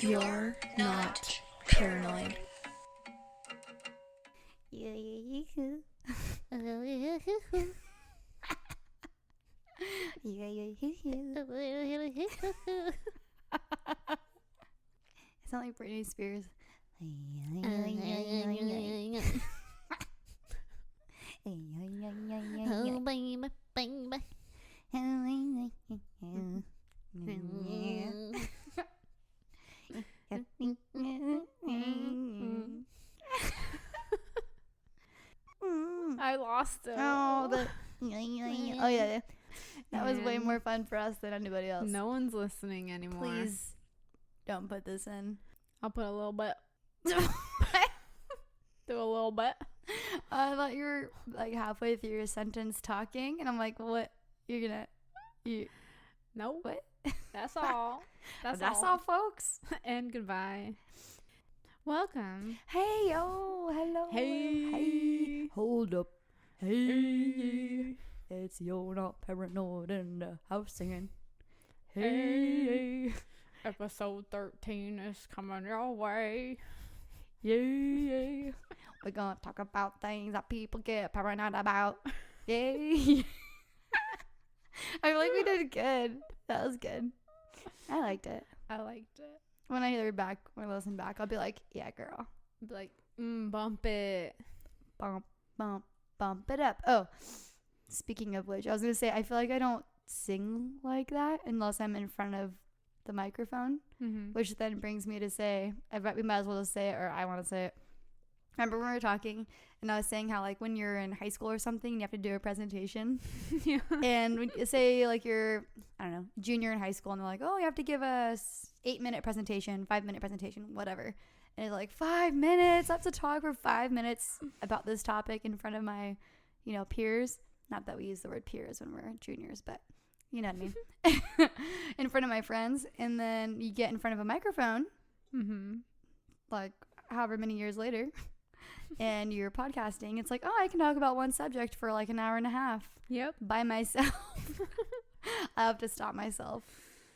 You're not paranoid. It's not like Britney Spears. Oh, baby, baby. I lost it. Oh, yeah. That was way more fun for us than anybody else. No one's listening anymore. Please don't put this in. I'll put a little bit. Do a little bit. I thought you were like halfway through your sentence talking, and I'm like, what? Nope. What? That's all. That's all, folks. And goodbye. Welcome. Hey, oh, hello. Hey. Hold up. Hey. It's You're Not Paranoid in the house singing. Hey. Episode 13 is coming your way. Yeah. We're gonna talk about things that people get paranoid about. Yay. I feel like we did good. That was good. I liked it. I liked it. When I listen back, I'll be like, yeah, girl. Be like, bump it. Bump it up. Oh, speaking of which, I was gonna say, I feel like I don't sing like that unless I'm in front of the microphone, which then brings me to say, we might as well just say it, or I want to say it. Remember when we were talking and I was saying how like when you're in high school or something, you have to do a presentation. Yeah. And when you say like you're, I don't know, junior in high school, and they're like, oh, you have to give a 8-minute presentation, 5-minute presentation, whatever. And it's like 5 minutes. I have to talk for 5 minutes about this topic in front of my, peers. Not that we use the word peers when we're juniors, but you know what I mean. In front of my friends. And then you get in front of a microphone, like however many years later, and you're podcasting. It's like, oh, I can talk about one subject for like an hour and a half. Yep. By myself. I have to stop myself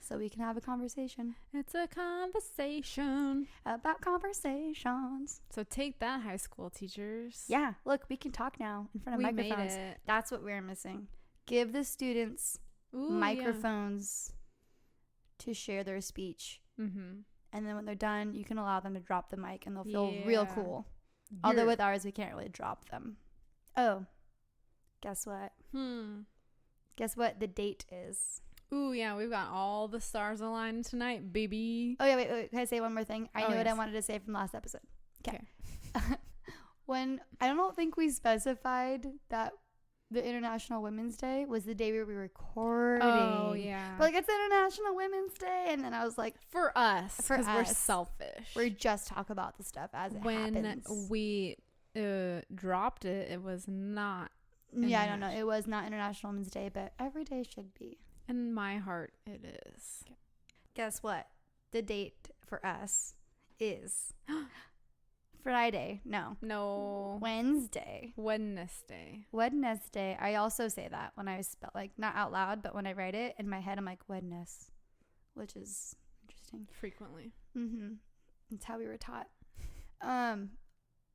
so we can have a conversation. It's a conversation about conversations. So take that, high school teachers. Yeah, look, we can talk now in front of microphones. Made it. That's what we're missing. Give the students microphones to share their speech. And then when they're done, you can allow them to drop the mic and they'll feel real cool. Although with ours, we can't really drop them. Oh, guess what? Guess what the date is? Ooh, yeah, we've got all the stars aligned tonight, baby. Oh, yeah, wait. Can I say one more thing? I know what I wanted to say from last episode. Okay. When I don't think we specified that the International Women's Day was the day we were recording. Oh, yeah. But like, it's International Women's Day. And then I was like, for us, because we're selfish. We just talk about the stuff as it happens. When we dropped it, it was not. Yeah, I don't know. It was not International Women's Day, but every day should be. In my heart, it is. Guess what? The date for us is Friday. No. Wednesday. Wednesday. I also say that when I spell, like, not out loud, but when I write it in my head, I'm like, Wedness, which is interesting. Frequently. It's how we were taught.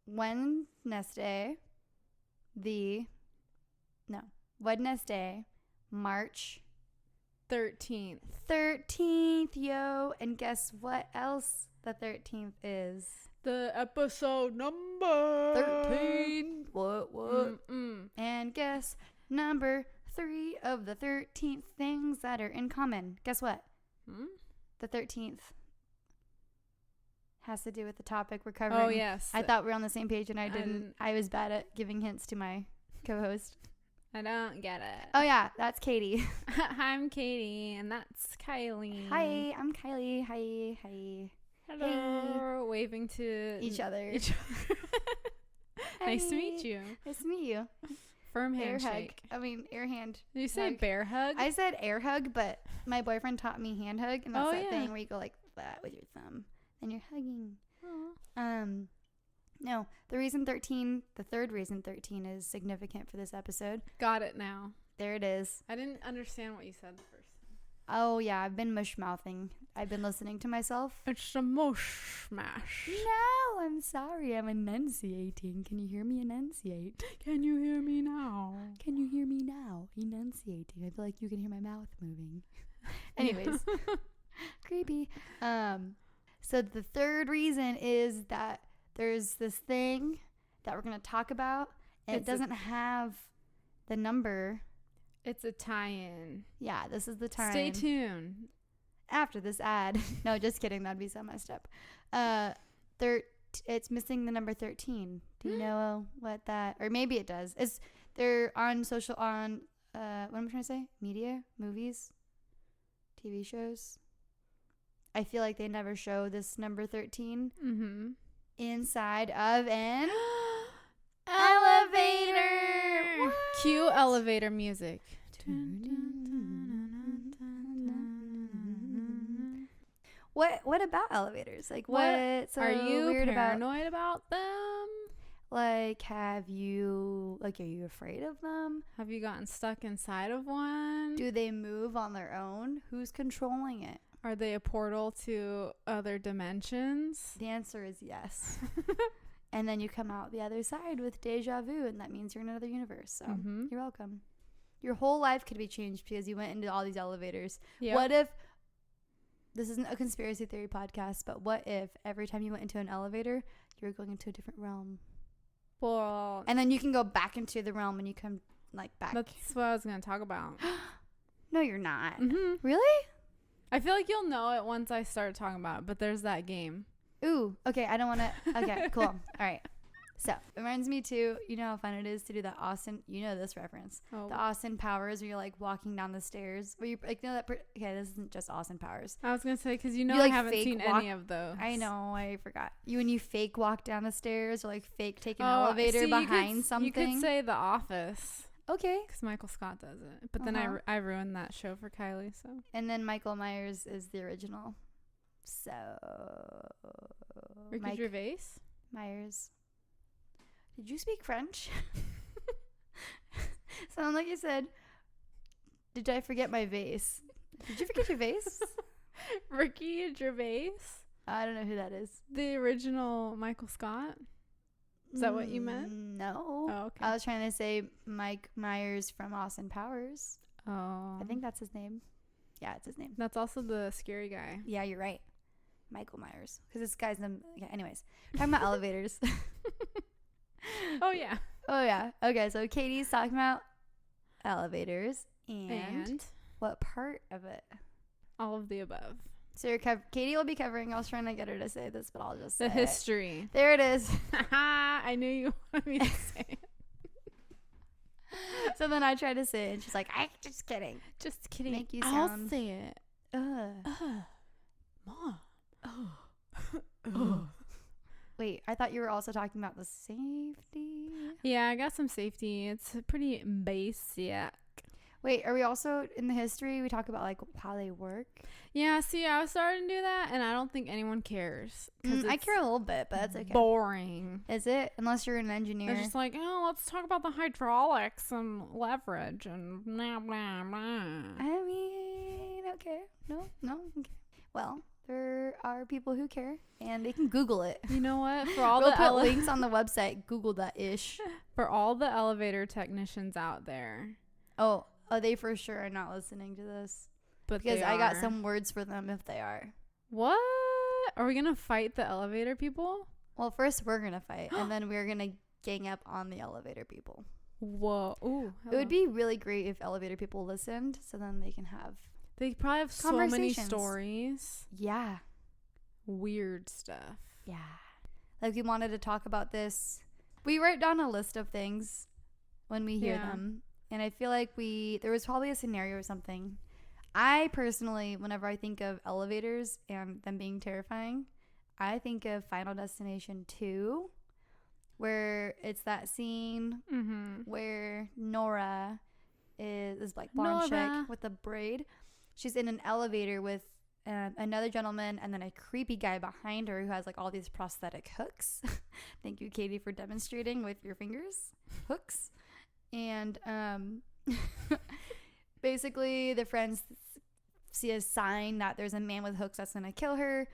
Wednesday, March 13th, yo. And guess what else the 13th is? The episode number 13. What? And guess number 3 of the 13 things that are in common. Guess what? The 13th has to do with the topic we're covering. Oh, yes. I thought we were on the same page, and I didn't. I was bad at giving hints to my co-host. I don't get it. Oh, yeah. That's Katie. I'm Katie, and that's Kylie. Hi, I'm Kylie. Hi. Hello. Hey. Waving to each other. Nice to meet you. Nice to meet you. Firm handshake. Air hand. Did you say bear hug? I said air hug, but my boyfriend taught me hand hug, and that's thing where you go like that with your thumb, and you're hugging. Aww. No, the third reason 13 is significant for this episode. Got it now. There it is. I didn't understand what you said the first time. Oh, yeah. I've been mush-mouthing. I've been listening to myself. It's a mush smash. No, I'm sorry. I'm enunciating. Can you hear me enunciate? Can you hear me now? Can you hear me now? Enunciating. I feel like you can hear my mouth moving. Anyways. Creepy. So the third reason is that there's this thing that we're going to talk about, and it doesn't have the number. It's a tie-in. Yeah, this is the time. Stay tuned. After this ad. No, just kidding. That'd be so messed up. It's missing the number 13. Do you know what that, or maybe it does. They're on what am I trying to say? Media, movies, TV shows. I feel like they never show this number 13 inside of an elevator. What? Cue elevator music. What about elevators? Like, what's so are you weird paranoid about them? Like, are you afraid of them? Have you gotten stuck inside of one? Do they move on their own? Who's controlling it? Are they a portal to other dimensions? The answer is yes. And then you come out the other side with deja vu, and that means you're in another universe. So you're welcome. Your whole life could be changed because you went into all these elevators. Yep. What if, this isn't a conspiracy theory podcast, but what if every time you went into an elevator, you were going into a different realm? Well, and then you can go back into the realm when you come back. That's what I was going to talk about. No, you're not. Really? I feel like you'll know it once I start talking about it, but there's that game. Ooh, okay. I don't want to. Okay, cool. All right. So it reminds me too, you know how fun it is to do that Austin, you know this reference. Oh. The Austin Powers where you're like walking down the stairs. Where you like, you know that, okay, this isn't just Austin Powers. I was going to say, because you know I haven't seen any of those. I know, I forgot. When you fake walk down the stairs or like fake take an elevator behind something. You could say The Office. Okay. Because Michael Scott does it. But then I ruined that show for Kylie, so. And then Michael Myers is the original. So. Ricky Gervais? Myers. Did you speak French? Sound like you said, did I forget my vase? Did you forget your vase? Ricky Gervais? I don't know who that is. The original Michael Scott? Is that what you meant? No. Oh, okay. I was trying to say Mike Myers from Austin Powers. Oh. I think that's his name. Yeah, it's his name. That's also the scary guy. Yeah, you're right. Michael Myers. Because this guy's yeah, anyways. Talking about elevators. Oh, yeah. Oh, yeah. Okay, so Katie's talking about elevators. And what part of it? All of the above. So Katie will be covering. I was trying to get her to say this, but I'll just say the history. There it is. I knew you wanted me to say it. So then I tried to say it, and she's like, "I'm just kidding. Just kidding. Make you sound. I'll say it. Mom. Wait, I thought you were also talking about the safety. Yeah, I got some safety. It's pretty basic. Wait, are we also in the history? We talk about like how they work. Yeah, see, I was starting to do that, and I don't think anyone cares. I care a little bit, but that's okay. Boring. Is it? Unless you're an engineer. They're just like, oh, let's talk about the hydraulics and leverage and blah, blah, blah. I mean, okay. No, okay. Well, there are people who care, and they can Google it. You know what? For all we'll put links on the website. Google that ish. For all the elevator technicians out there. Oh, they for sure are not listening to this. But because I got some words for them if they are. What? Are we gonna fight the elevator people? Well, first we're gonna fight, and then we're gonna gang up on the elevator people. Whoa! Ooh, it would be really great if elevator people listened, so then they can have. They probably have so many stories. Yeah. Weird stuff. Yeah. Like we wanted to talk about this. We write down a list of things when we hear them, and I feel like there was probably a scenario or something. I personally, whenever I think of elevators and them being terrifying, I think of Final Destination 2, where it's that scene where Nora is this like blonde chick with a braid. She's in an elevator with another gentleman and then a creepy guy behind her who has like all these prosthetic hooks. Thank you, Katie, for demonstrating with your fingers. Hooks. And basically the friends see a sign that there's a man with hooks that's gonna kill her,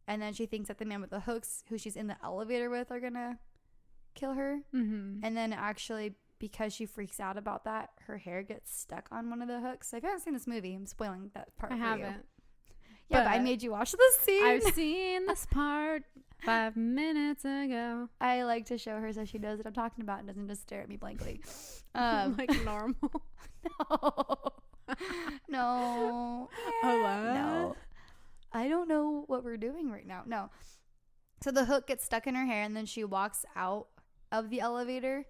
and then she thinks that the man with the hooks, who she's in the elevator with, are gonna kill her. Mm-hmm. And then actually, because she freaks out about that, her hair gets stuck on one of the hooks. So if you haven't seen this movie, I'm spoiling that part I for haven't. you. Yeah, but I made you watch this scene. I've seen this part 5 minutes ago. I like to show her so she knows what I'm talking about and doesn't just stare at me blankly. Like normal. No. Oh, what? No. I don't know what we're doing right now. No. So the hook gets stuck in her hair, and then she walks out of the elevator,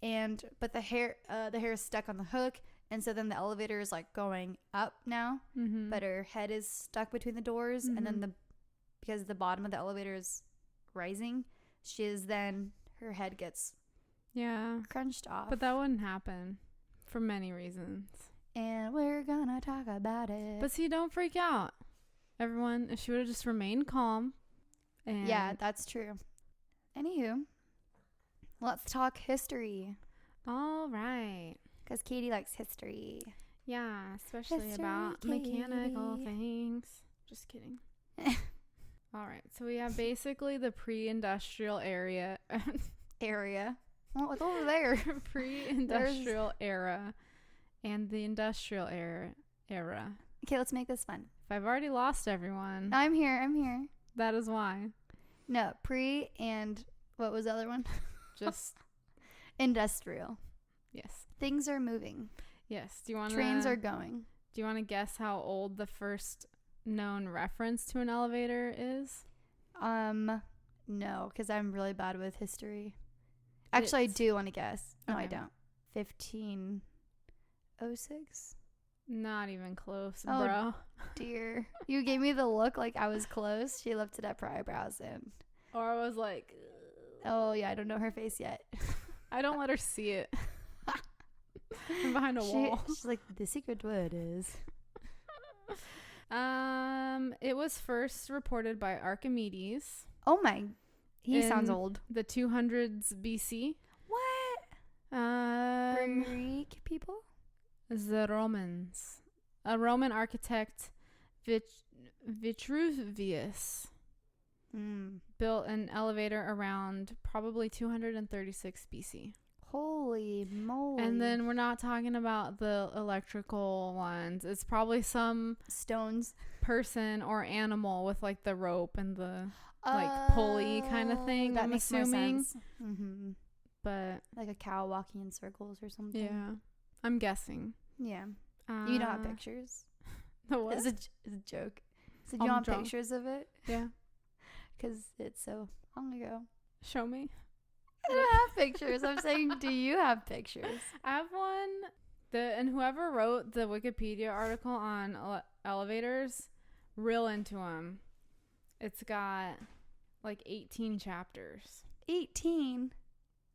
but the hair is stuck on the hook, and so then the elevator is like going up now, Mm-hmm. but her head is stuck between the doors, and then because the bottom of the elevator is rising, her head gets crunched off. But that wouldn't happen for many reasons. And we're gonna talk about it. But see, don't freak out. Everyone, if she would have just remained calm. And yeah, that's true. Anywho, let's talk history. All right. Because Katie likes history. Yeah, especially History, about mechanical Katie. things. Just kidding. All right. So we have basically the pre-industrial area. What's over there? Pre-industrial era and the industrial era. Okay, let's make this fun. If I've already lost everyone, I'm here. that is why. No, pre and what was the other one? Just Industrial. yes. Things are moving. Yes. Do you want Trains are going. Do you want to guess how old the first known reference to an elevator is? No, because I'm really bad with history. Actually, I do want to guess. No, I Okay. don't. 1506? Not even close, Oh, bro. Dear. You gave me the look like I was close. She lifted up her eyebrows and... Or I was like, Oh, yeah, I don't know her face yet. I don't let her see it. I'm behind a wall. She's like, the secret word is... It was first reported by Archimedes. Oh, my... He sounds In old. the 200s BC. What? Greek people? The Romans. A Roman architect, Vitruvius, built an elevator around probably 236 BC. Holy moly. And then we're not talking about the electrical ones. It's probably some stones. person or animal with like the rope and the like pulley kind of thing. That I'm makes assuming. more sense. Mm-hmm. But Like a cow walking in circles or something. yeah, I'm guessing. Yeah. You don't have pictures. The what? It's a joke. So do you want drunk. pictures of it? Yeah. Because it's so long ago. Show me. I don't have pictures. I'm saying, do you have pictures? I have one. And whoever wrote the Wikipedia article on elevators, real into them. It's got like 18 chapters. 18.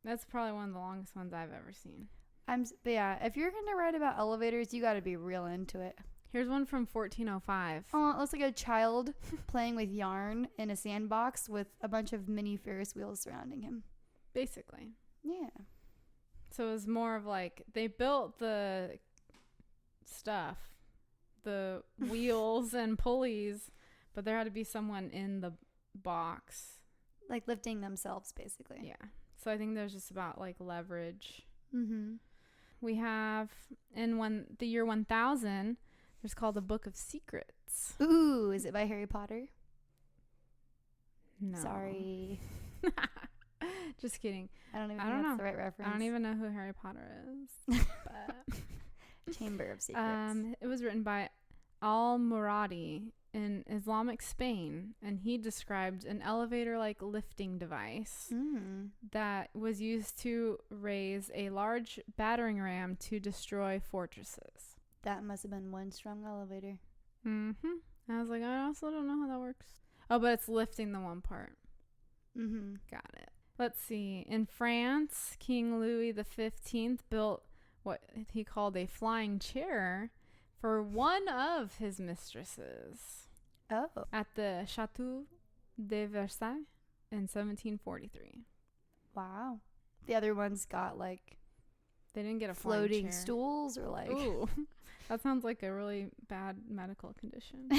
That's probably one of the longest ones I've ever seen. But yeah, if you're going to write about elevators, you got to be real into it. Here's one from 1405. Oh, it looks like a child playing with yarn in a sandbox with a bunch of mini Ferris wheels surrounding him. Basically. Yeah. So it was more of like they built the stuff, the wheels and pulleys, but there had to be someone in the box. Like lifting themselves, basically. Yeah. So I think there's just about like leverage. Mm-hmm. We have in the year 1000, there's called the Book of Secrets. Ooh, is it by Harry Potter? No. Sorry. Just kidding. I don't even I think don't that's know. the right reference. I don't even know who Harry Potter is. But Chamber of Secrets. it was written by Al-Muradi in Islamic Spain, and he described an elevator-like lifting device that was used to raise a large battering ram to destroy fortresses. That must have been one strong elevator. Mm-hmm. I was like, I also don't know how that works. Oh, but it's lifting the one part. Mm-hmm. Got it. Let's see. In France, King Louis XV built what he called a flying chair for one of his mistresses Oh. at the Château de Versailles in 1743. Wow. The other ones got like They didn't get a flying floating chair. stools or like Ooh, That sounds like a really bad medical condition.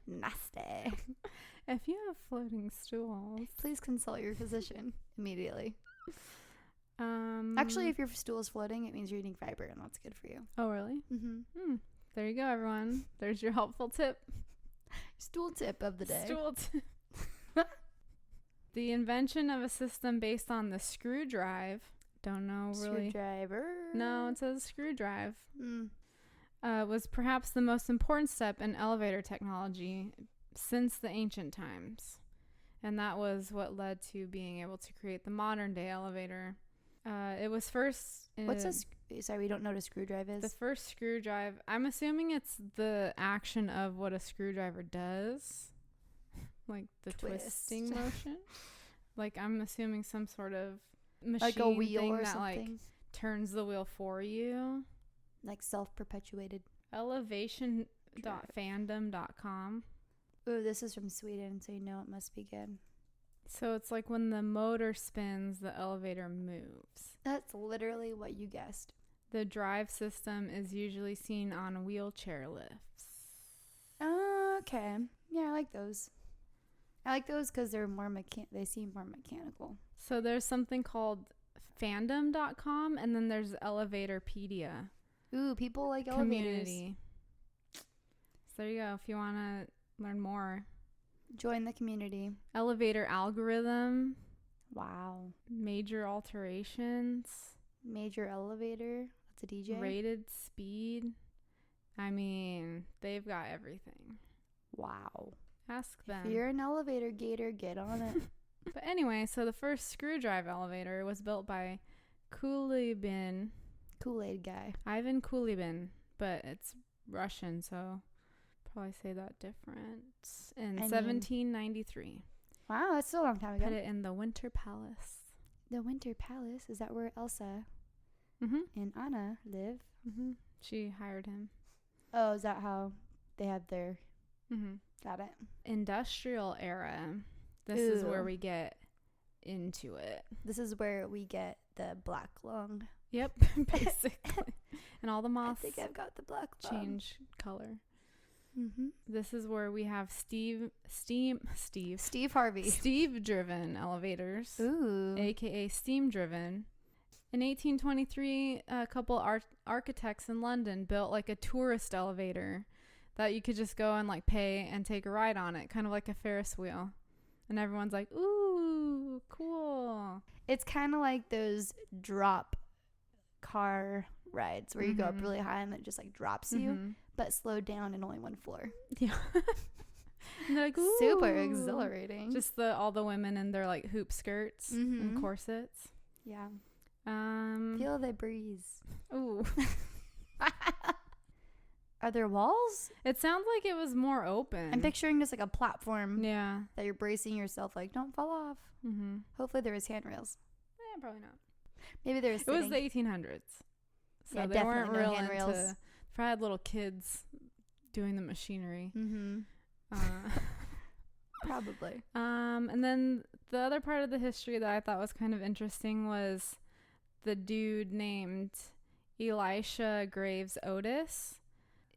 Nasty. If you have floating stools, Please consult your physician immediately. Actually, if your stool is floating, it means you're eating fiber, and that's good for you. Oh, really? Mm-hmm. There you go, everyone. There's your helpful tip. Stool tip of the day. Stool tip. The invention of a system based on the screw drive. Don't know really. Screwdriver. No, it says screw drive. Mm. Was perhaps the most important step in elevator technology since the ancient times. And that was what led to being able to create the modern day elevator. It was first... What's sorry, we don't know what a screwdriver is. The first screw drive, I'm assuming it's the action of what a screwdriver does. Like the twisting motion. Like I'm assuming some sort of machine like a wheel thing or that something. like turns the wheel for you. Like self-perpetuated. Elevation.fandom.com. Ooh, this is from Sweden, so you know it must be good. So it's like when the motor spins, the elevator moves. That's literally what you guessed. The drive system is usually seen on wheelchair lifts. Okay. Yeah, I like those. I like those because they're more they seem more mechanical. So there's something called fandom.com, and then there's Elevatorpedia. Ooh, people like elevators. Community. So there you go. If you want to learn more. Join the community. Elevator algorithm. Wow. Major alterations. Major elevator. That's a DJ. Rated speed. I mean, they've got everything. Wow. Ask them. If you're an elevator gator, get on it. But anyway, so the first screw drive elevator was built by Kulibin. Kool-Aid guy. Ivan Kulibin, but it's Russian, so probably say that different. In 1793. Wow, that's a long time ago. Put it in the Winter Palace. The Winter Palace? Is that where Elsa Mm-hmm. and Anna live? Mm-hmm. She hired him. Oh, is that how they have their... Mm-hmm. Got it. Industrial era. This is where we get into it. This is where we get the black lung. Yep, basically. And all the moths I think I've got the black lung. change color. Mm-hmm. This is where we have Steve Harvey. Steve-driven elevators. Ooh. AKA steam-driven. In 1823, a couple architects in London built like a tourist elevator that you could just go and like pay and take a ride on it, kind of like a Ferris wheel. And everyone's like, ooh, cool. It's kind of like those drop car rides where you go up really high and it just like drops you, but slowed down in only one floor. Yeah. And they're like, ooh. Super exhilarating. Just all the women in their like hoop skirts and corsets. Yeah. Feel the breeze. Ooh. Are there walls? It sounds like it was more open. I'm picturing just like a platform. Yeah. That you're bracing yourself like, don't fall off. Mm-hmm. Hopefully there was handrails. Probably not. Maybe there was It was the 1800s. So yeah, they weren't no real handrails. into... Probably had little kids doing the machinery. Mm-hmm. Probably. And then the other part of the history that I thought was kind of interesting was the dude named Elisha Graves Otis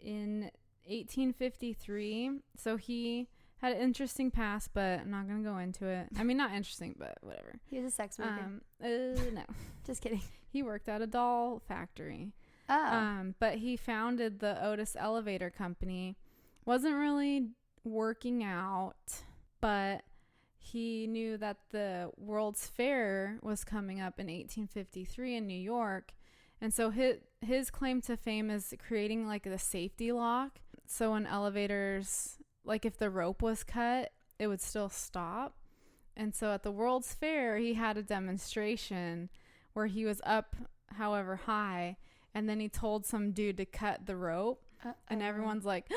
in 1853. So he had an interesting past, but I'm not going to go into it. I mean, not interesting, but whatever. He was a sex worker. No. Just kidding. He worked at a doll factory. Oh. But he founded the Otis Elevator Company. Wasn't really working out, but he knew that the World's Fair was coming up in 1853 in New York. And so his claim to fame is creating like the safety lock. So when elevators, like if the rope was cut, it would still stop. And so at the World's Fair, he had a demonstration where he was up however high, and then he told some dude to cut the rope. And everyone's like,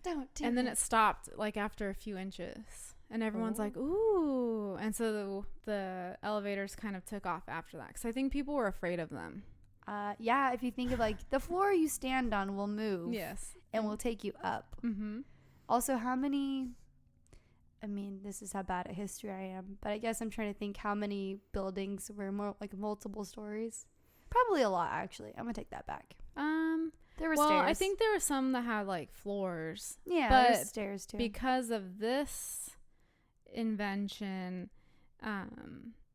don't do and then it stopped like after a few inches. And everyone's like, ooh. And so the elevators kind of took off after that. Because I think people were afraid of them. Yeah, if you think of like the floor you stand on will move. Yes. And will take you up. Mm-hmm. Also, how many... I mean, this is how bad at history I am. But I guess I'm trying to think how many buildings were more like multiple stories. Probably a lot, actually. I'm gonna take that back. There were well, stairs. I think there were some that had like floors. Yeah, but there's stairs too. Because of this invention,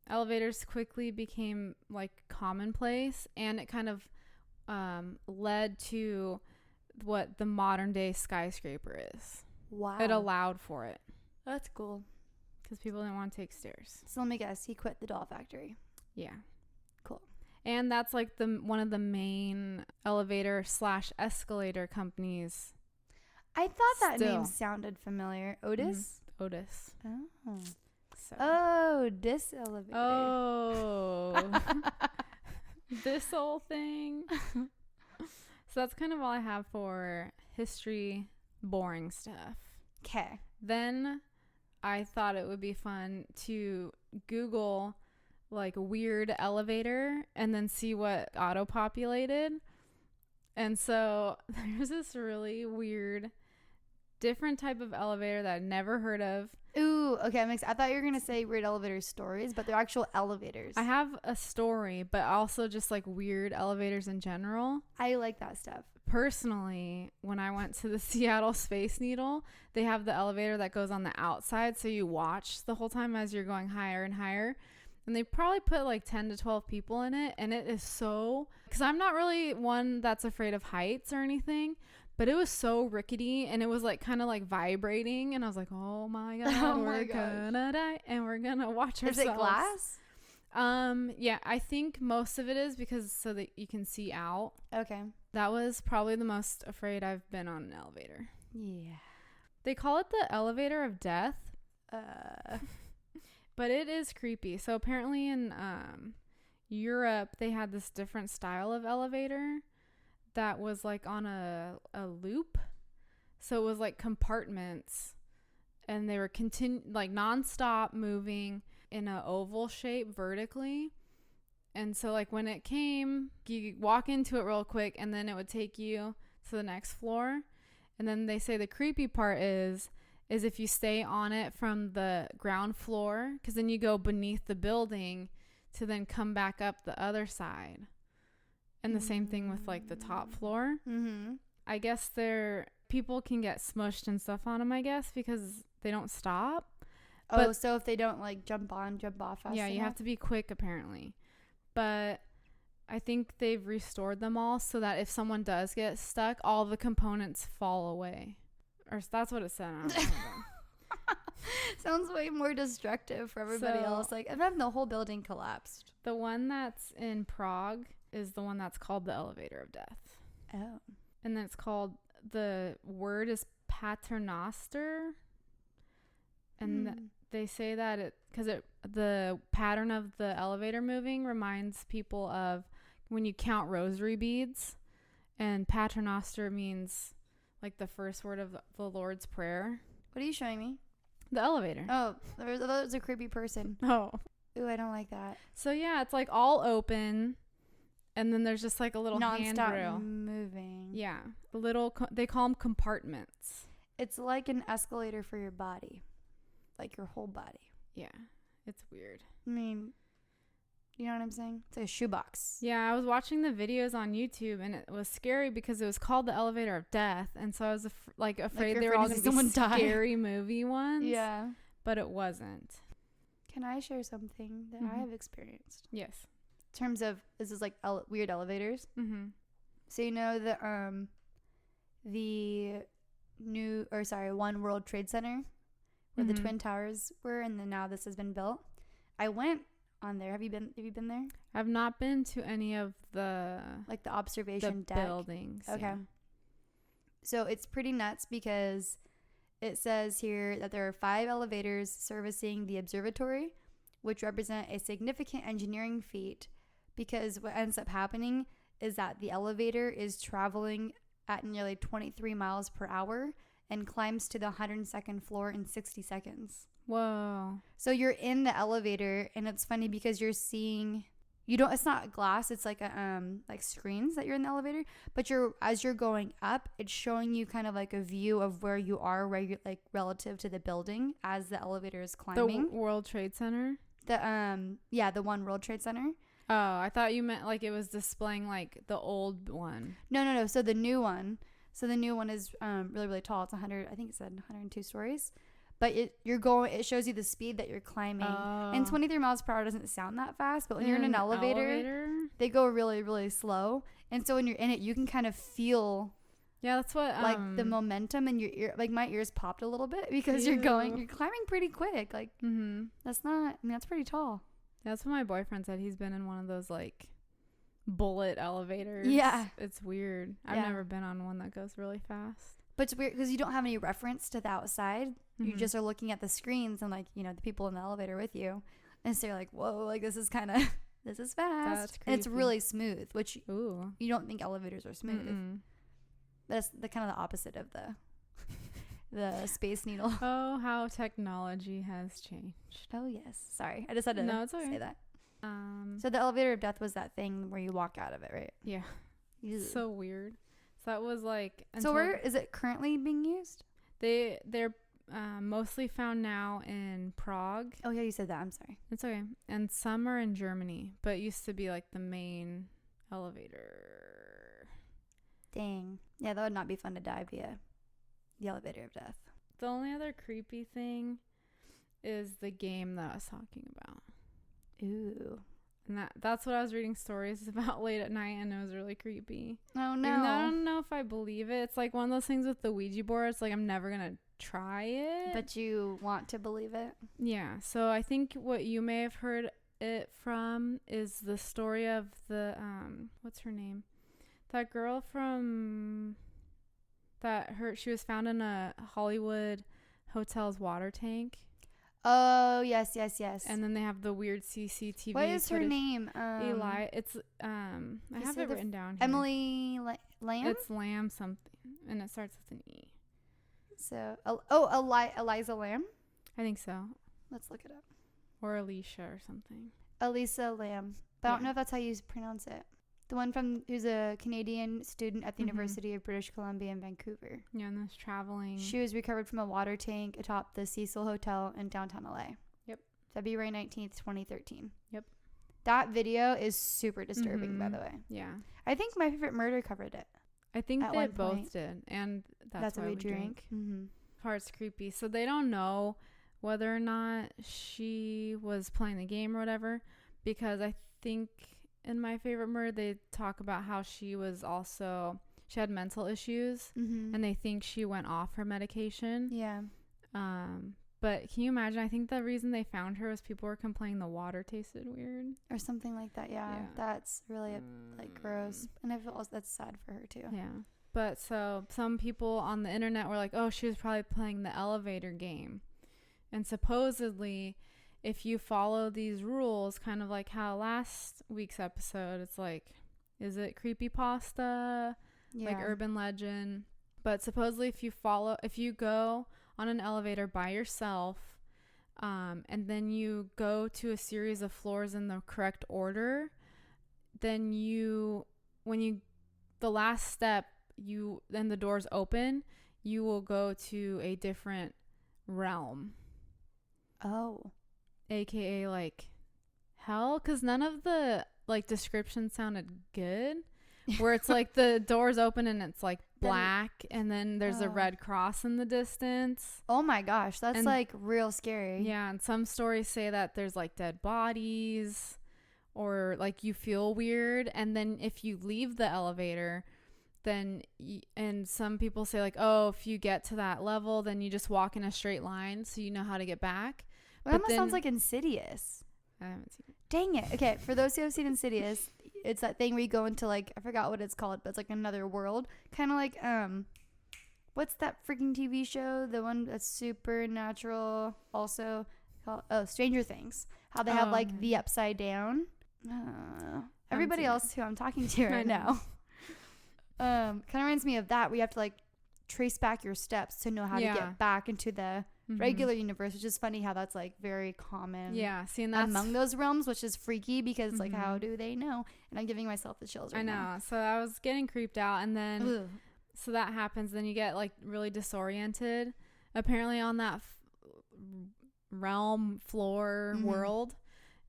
elevators quickly became like commonplace, and it kind of led to what the modern day skyscraper is. Wow. It allowed for it. That's cool. Because people didn't want to take stairs. So let me guess, he quit the doll factory. Yeah. Cool. And that's like one of the main elevator / escalator companies. I thought that Still. name sounded familiar. Otis? Mm-hmm. Otis. Oh. So. Oh, this elevator. Oh. This whole thing. So that's kind of all I have for history, boring stuff. Okay. Then I thought it would be fun to Google like weird elevator and then see what auto-populated. And so there's this really weird different type of elevator that I'd never heard of. Ooh, okay. I thought you were going to say weird elevator stories, but they're actual elevators. I have a story, but also just like weird elevators in general. I like that stuff. Personally, when I went to the Seattle Space Needle, they have the elevator that goes on the outside, so you watch the whole time as you're going higher and higher. And they probably put like 10 to 12 people in it, and it is so... Because I'm not really one that's afraid of heights or anything, but it was so rickety, and it was like kind of like vibrating, and I was like, oh my god, we're gonna die, and we're gonna watch ourselves. Is it glass? Yeah, I think most of it is because so that you can see out. Okay. That was probably the most afraid I've been on an elevator. Yeah. They call it the elevator of death. But it is creepy. So apparently in Europe, they had this different style of elevator that was like on a loop. So it was like compartments, and they were like nonstop moving in an oval shape vertically. And so like when it came, you walk into it real quick, and then it would take you to the next floor. And then they say the creepy part is if you stay on it from the ground floor, because then you go beneath the building to then come back up the other side. And the same thing with like the top floor. Mm-hmm. I guess people can get smushed and stuff on them, I guess, because they don't stop. Oh, so if they don't like jump off fast yeah, enough? you have to be quick apparently. But I think they've restored them all so that if someone does get stuck, all the components fall away. Or that's what it said. I don't know. Sounds way more destructive for everybody else. Like, imagine the whole building collapsed. The one that's in Prague is the one that's called the elevator of death. Oh. And then it's called, the word is paternoster. And they say that the pattern of the elevator moving reminds people of when you count rosary beads. And paternoster means like the first word of the Lord's Prayer. What are you showing me? The elevator. Oh, that was a creepy person. Oh. Ooh, I don't like that. So yeah, it's like all open, and then there's just like a little non-stop handrail. Moving. Yeah, they call them compartments. It's like an escalator for your body, like your whole body. Yeah, it's weird. I mean, you know what I'm saying? It's like a shoebox. Yeah, I was watching the videos on YouTube, and it was scary because it was called the elevator of death, and so I was afraid they were all going to be scary movie ones. Yeah, but it wasn't. Can I share something that I have experienced? Yes. In terms of, this is like weird elevators. Mm-hmm. So you know the One World Trade Center, where the Twin Towers were, and then now this has been built. I went on there. Have you been there? I've not been to any of the like the observation deck buildings. Okay. Yeah. So it's pretty nuts because it says here that there are 5 elevators servicing the observatory, which represent a significant engineering feat, because what ends up happening is that the elevator is traveling at nearly 23 miles per hour and climbs to the 102nd floor in 60 seconds. Whoa. So you're in the elevator, and it's funny because you're seeing, it's not glass, it's like like screens that you're in the elevator, but as you're going up, it's showing you kind of like a view of where you are like relative to the building as the elevator is climbing. The World Trade Center? The One World Trade Center. Oh, I thought you meant like it was displaying like the old one. No. So the new one is really, really tall. It's 100. I think it said 102 stories. But it shows you the speed that you're climbing. Oh. And 23 miles per hour doesn't sound that fast, but when you're in an elevator, they go really, really slow. And so when you're in it, you can kind of feel that's what like the momentum in your ear. Like my ears popped a little bit because you're climbing pretty quick. Like that's pretty tall. That's what my boyfriend said. He's been in one of those like bullet elevators. Yeah. It's weird. I've never been on one that goes really fast. But it's weird because you don't have any reference to the outside. You just are looking at the screens and like, you know, the people in the elevator with you. And so you're like, whoa, like this is fast. That's and it's really smooth, which you don't think elevators are smooth. That's the kind of the opposite of the Space Needle. Oh, how technology has changed. Oh, yes. Sorry. I just had to say that. So the elevator of death was that thing where you walk out of it, right? Yeah. So weird. So that was like... So where is it currently being used? They're mostly found now in Prague. Oh, yeah, you said that. I'm sorry. It's okay. And some are in Germany, but it used to be like the main elevator. Dang. Yeah, that would not be fun to die via the elevator of death. The only other creepy thing is the game that I was talking about. Ooh. And that's what I was reading stories about late at night, and it was really creepy. Oh, no. Even though I don't know if I believe it. It's like one of those things with the Ouija board. It's like I'm never going to try it. But you want to believe it? Yeah. So I think what you may have heard it from is the story of the, what's her name? That girl from... she was found in a Hollywood hotel's water tank. Oh, yes. And then they have the weird CCTV. What is her name? Eli. It's I have it written down here. Emily Lamb? It's Lamb something, and it starts with an E. So, Eliza Lamb? I think so. Let's look it up. Or Alicia or something. Elisa Lamb. But I don't know if that's how you pronounce it. The one who's a Canadian student at the University of British Columbia in Vancouver. Yeah, and was traveling. She was recovered from a water tank atop the Cecil Hotel in downtown LA. Yep. February 19th, 2013. Yep. That video is super disturbing, by the way. Yeah. I think My Favorite Murder covered it. I think they both did. And that's why we drink. Part's creepy. So they don't know whether or not she was playing the game or whatever, because I think... in My Favorite Murder, they talk about how she had mental issues, and they think she went off her medication. Yeah. But can you imagine? I think the reason they found her was people were complaining the water tasted weird. Or something like that, yeah. That's really, gross. And I feel that's sad for her, too. Yeah. But so some people on the internet were like, oh, she was probably playing the elevator game. And supposedly... if you follow these rules, kind of like how last week's episode, it's like, is it creepypasta? Yeah. Like urban legend? But supposedly if you go on an elevator by yourself, and then you go to a series of floors in the correct order, then the last step, then the doors open, you will go to a different realm. Oh. AKA like hell, because none of the like descriptions sounded good, where it's like the doors open and it's like black and then there's a red cross in the distance. Oh my gosh, that's like real scary. Yeah, and some stories say that there's like dead bodies, or like you feel weird, and then if you leave the elevator, then and some people say like, oh, if you get to that level, then you just walk in a straight line so you know how to get back. Well, that almost sounds like Insidious. I haven't seen it. Dang it. Okay, for those who have seen Insidious, it's that thing where you go into like, I forgot what it's called, but it's like another world. Kind of like, what's that freaking TV show? The one that's supernatural also called, Stranger Things. How they have like the upside down. Everybody else who I'm talking to right now. Kind of reminds me of that. We have to like trace back your steps to know how to get back into the regular universe, which is funny how that's like very common among those realms, which is freaky because like how do they know? And I'm giving myself the chills right now. So I was getting creeped out, and then so that happens, then you get like really disoriented apparently on that realm floor world,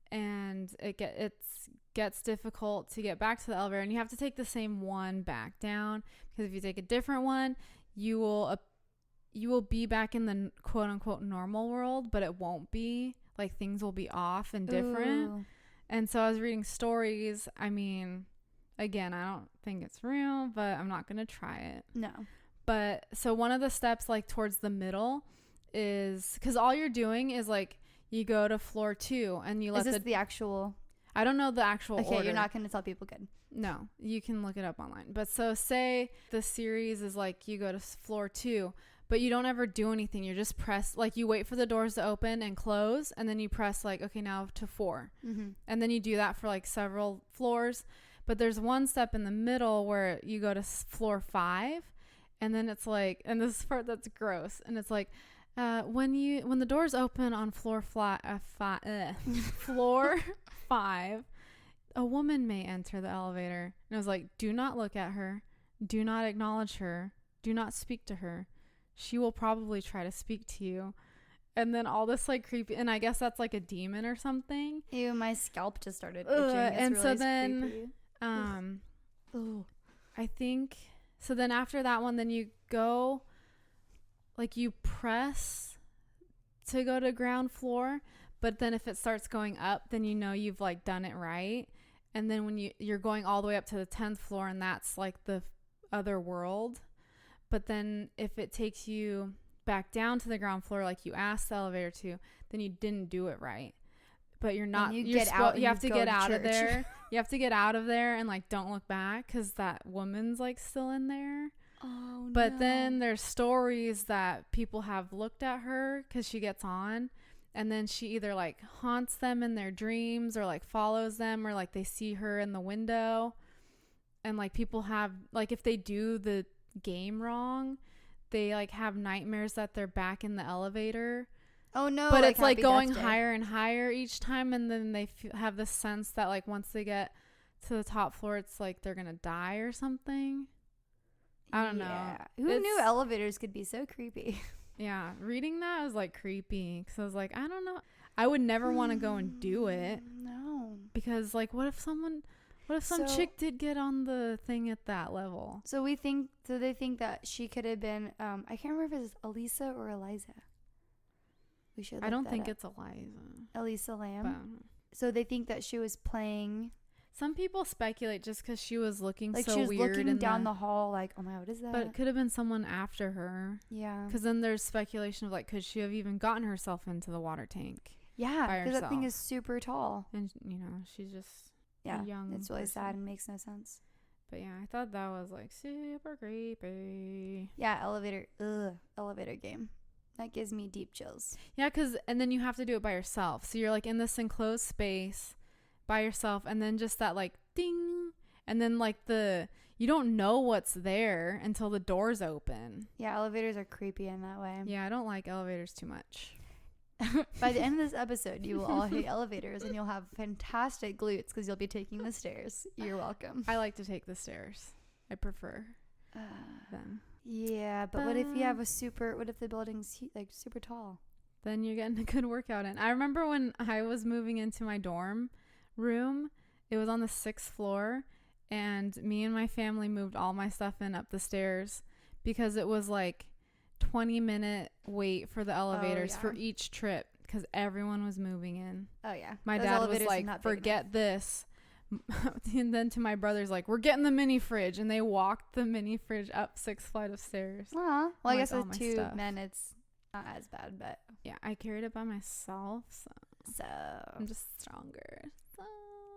and it's gets difficult to get back to the elevator, and you have to take the same one back down, because if you take a different one, you will be back in the quote unquote normal world, but it won't be. Like, things will be off and different. Ooh. And so I was reading stories. I mean, again, I don't think it's real, but I'm not going to try it. No. But so one of the steps, like, towards the middle is, because all you're doing is, like, you go to floor 2 and you let the actual... I don't know the actual order. Okay, you're not going to tell people. Good. No, you can look it up online. But so say the series is like you go to floor 2, but you don't ever do anything. You just press, like, you wait for the doors to open and close, and then you press, like, okay, now to 4. Mm-hmm. And then you do that for, like, several floors. But there's one step in the middle where you go to floor 5, and then it's like, and this is part that's gross, and it's like, when the doors open on floor 5, a woman may enter the elevator. And it was like, do not look at her, do not acknowledge her, do not speak to her. She will probably try to speak to you. And then all this, like, creepy, and I guess that's like a demon or something. Ew, my scalp just started itching. And really so then creepy. I think so. Then after that one, then you go, like, you press to go to ground floor, but then if it starts going up, then you know you've, like, done it right. And then when you're going all the way up to the 10th floor, and that's, like, the other world. But then if it takes you back down to the ground floor, like you asked the elevator to, then you didn't do it right. But you're not, you have to get out of there. You have to get out of there and, like, don't look back, because that woman's, like, still in there. Oh, but then there's stories that people have looked at her because she gets on, and then she either, like, haunts them in their dreams, or, like, follows them, or, like, they see her in the window. And, like, people have, like, if they do the game wrong, they, like, have nightmares that they're back in the elevator. Oh no. But it's, like, going higher and higher each time, and then they have the sense that, like, once they get to the top floor, it's like they're gonna die or something. I don't know. Who knew elevators could be so creepy? Yeah, reading that was, like, creepy, because I was like, I don't know. I would never want to go and do it. No. Because, like, what if some chick did get on the thing at that level? So they think that she could have been, I can't remember if it's Elisa or Eliza. We should. I don't think it's Eliza. Elisa Lamb. So they think that she was playing. Some people speculate just because she was looking like so weird. Like, she was looking down the hall like, oh my God, what is that? But it could have been someone after her. Yeah. Because then there's speculation of, like, could she have even gotten herself into the water tank? Yeah, because that thing is super tall. And, you know, she's just a young it's really person. sad and makes no sense. But yeah, I thought that was, like, super creepy. Yeah, elevator game. That gives me deep chills. Yeah, and then you have to do it by yourself. So you're, like, in this enclosed space by yourself, and then just that, like, ding, and then, like, you don't know what's there until the doors open. Yeah, elevators are creepy in that way. Yeah, I don't like elevators too much. By the end of this episode, you will all hate elevators, and you'll have fantastic glutes because you'll be taking the stairs. You're welcome. I like to take the stairs. I prefer them. Yeah, but what if you have what if the building's like super tall? Then you're getting a good workout in. I remember when I was moving into my dorm room, it was on the 6th floor, and me and my family moved all my stuff in up the stairs because it was like 20-minute wait for the elevators for each trip because everyone was moving in. Oh yeah. My dad was like, forget this. And then to my brother's like, we're getting the mini fridge, and they walked the mini fridge up 6 flight of stairs. Well, I guess with 2 men it's not as bad, but yeah, I carried it by myself, so I'm just stronger. So.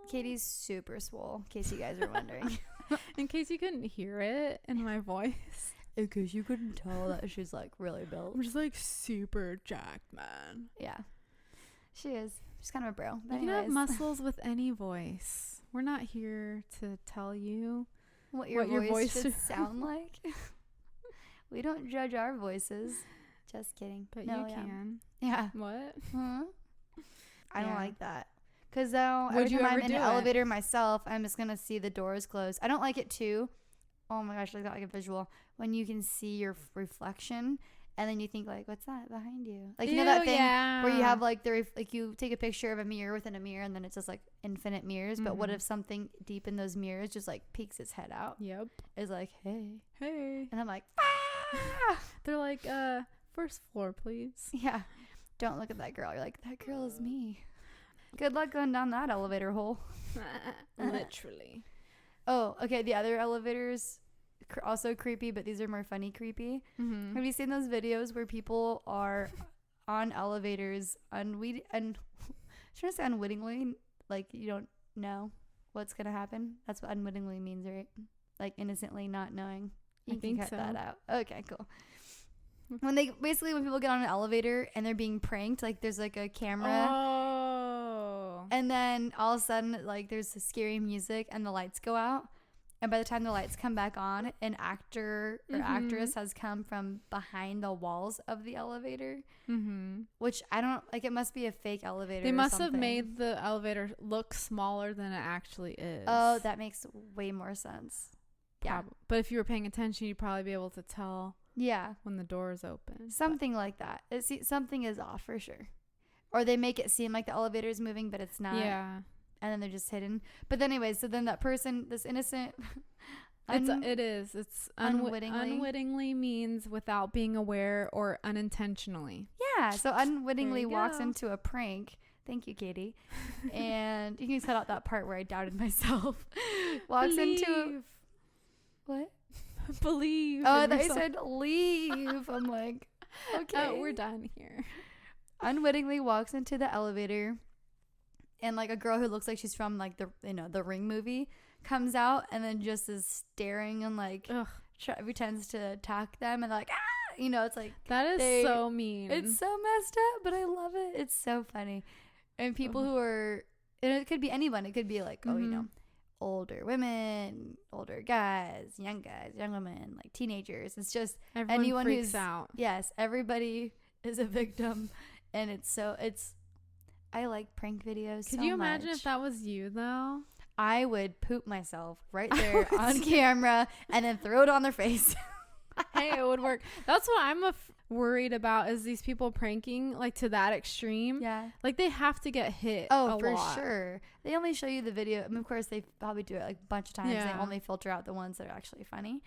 Katie's super swole, in case you guys are wondering. In case you couldn't hear it in my voice. In case you couldn't tell that she's like really built. I'm just like super jacked, man. Yeah, she is. She's kind of a bro. But you can have muscles with any voice. We're not here to tell you what your voice should sound like. We don't judge our voices. Just kidding. But you can. Yeah. What? I don't like that. Because every time I'm in an elevator myself, I'm just going to see the doors close. I don't like it too. Oh my gosh, I got like a visual. When you can see your reflection and then you think like, what's that behind you? Like, you know that thing where you have like like you take a picture of a mirror within a mirror, and then it's just like infinite mirrors. But what if something deep in those mirrors just like peeks its head out? Yep. Is like, hey, and I'm like, ah! They're like, first floor, please. Yeah. Don't look at that girl. You're like, that girl is me. Good luck going down that elevator hole. Literally. Oh, okay. The other elevators also creepy, but these are more funny creepy. Have you seen those videos where people are on elevators trying to say unwittingly, like you don't know what's gonna happen? That's what unwittingly means, right? Like innocently not knowing. You can cut that out. Okay, cool. When people get on an elevator and they're being pranked, like there's like a camera, and then all of a sudden like there's scary music and the lights go out, and by the time the lights come back on, an actor or actress has come from behind the walls of the elevator, which I don't like. It must be a fake elevator. They must have made the elevator look smaller than it actually is. Oh, that makes way more sense. Yeah, but if you were paying attention, you'd probably be able to tell. Yeah. When the door is open. Something like that. Something is off for sure. Or they make it seem like the elevator is moving, but it's not. Yeah. And then they're just hidden. But anyways, so then that person, this innocent. It's unwittingly means without being aware or unintentionally. Yeah. So unwittingly walks into a prank. Thank you, Katie. And you can cut out that part where I doubted myself. Walks into. What? Believe. Oh, they said leave. I'm like, okay, we're done here. Unwittingly walks into the elevator, and like a girl who looks like she's from like the Ring movie comes out, and then just is staring and like pretends to attack them, and like it's like that is so mean. It's so messed up, but I love it. It's so funny, and people who are, and it could be anyone. It could be like older women, older guys, young women, like teenagers. It's just everyone anyone freaks who's out. Yes, everybody is a victim, and I like prank videos. Could you imagine if that was you though? I would poop myself right there on camera and then throw it on their face. Hey, it would work. That's what I'm worried about, is these people pranking like to that extreme. Yeah, like they have to get hit. Oh, for sure. They only show you the video. I mean, of course they probably do it like a bunch of times. They only filter out the ones that are actually funny.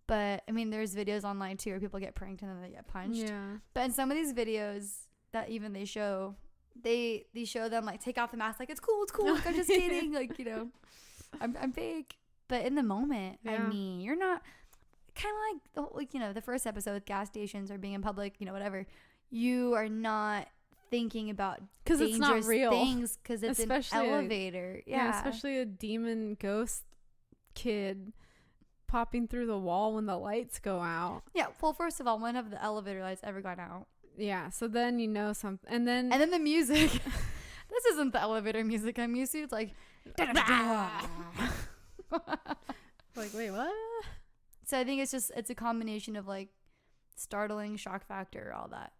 But I mean, there's videos online too where people get pranked and then they get punched. Yeah. But in some of these videos that even they show them like take off the mask, like it's cool, like, I'm just kidding, like I'm fake. But in the moment, I mean, you're not. Kind of like the first episode with gas stations or being in public, whatever. You are not thinking about because it's not real things, because it's especially an elevator. Especially a demon ghost kid popping through the wall when the lights go out. Yeah. Well, first of all, when have the elevator lights ever gone out? Yeah. So then something, and then the music. This isn't the elevator music I'm used to. It's like like, wait, what? So I think it's a combination of like startling, shock factor, all that.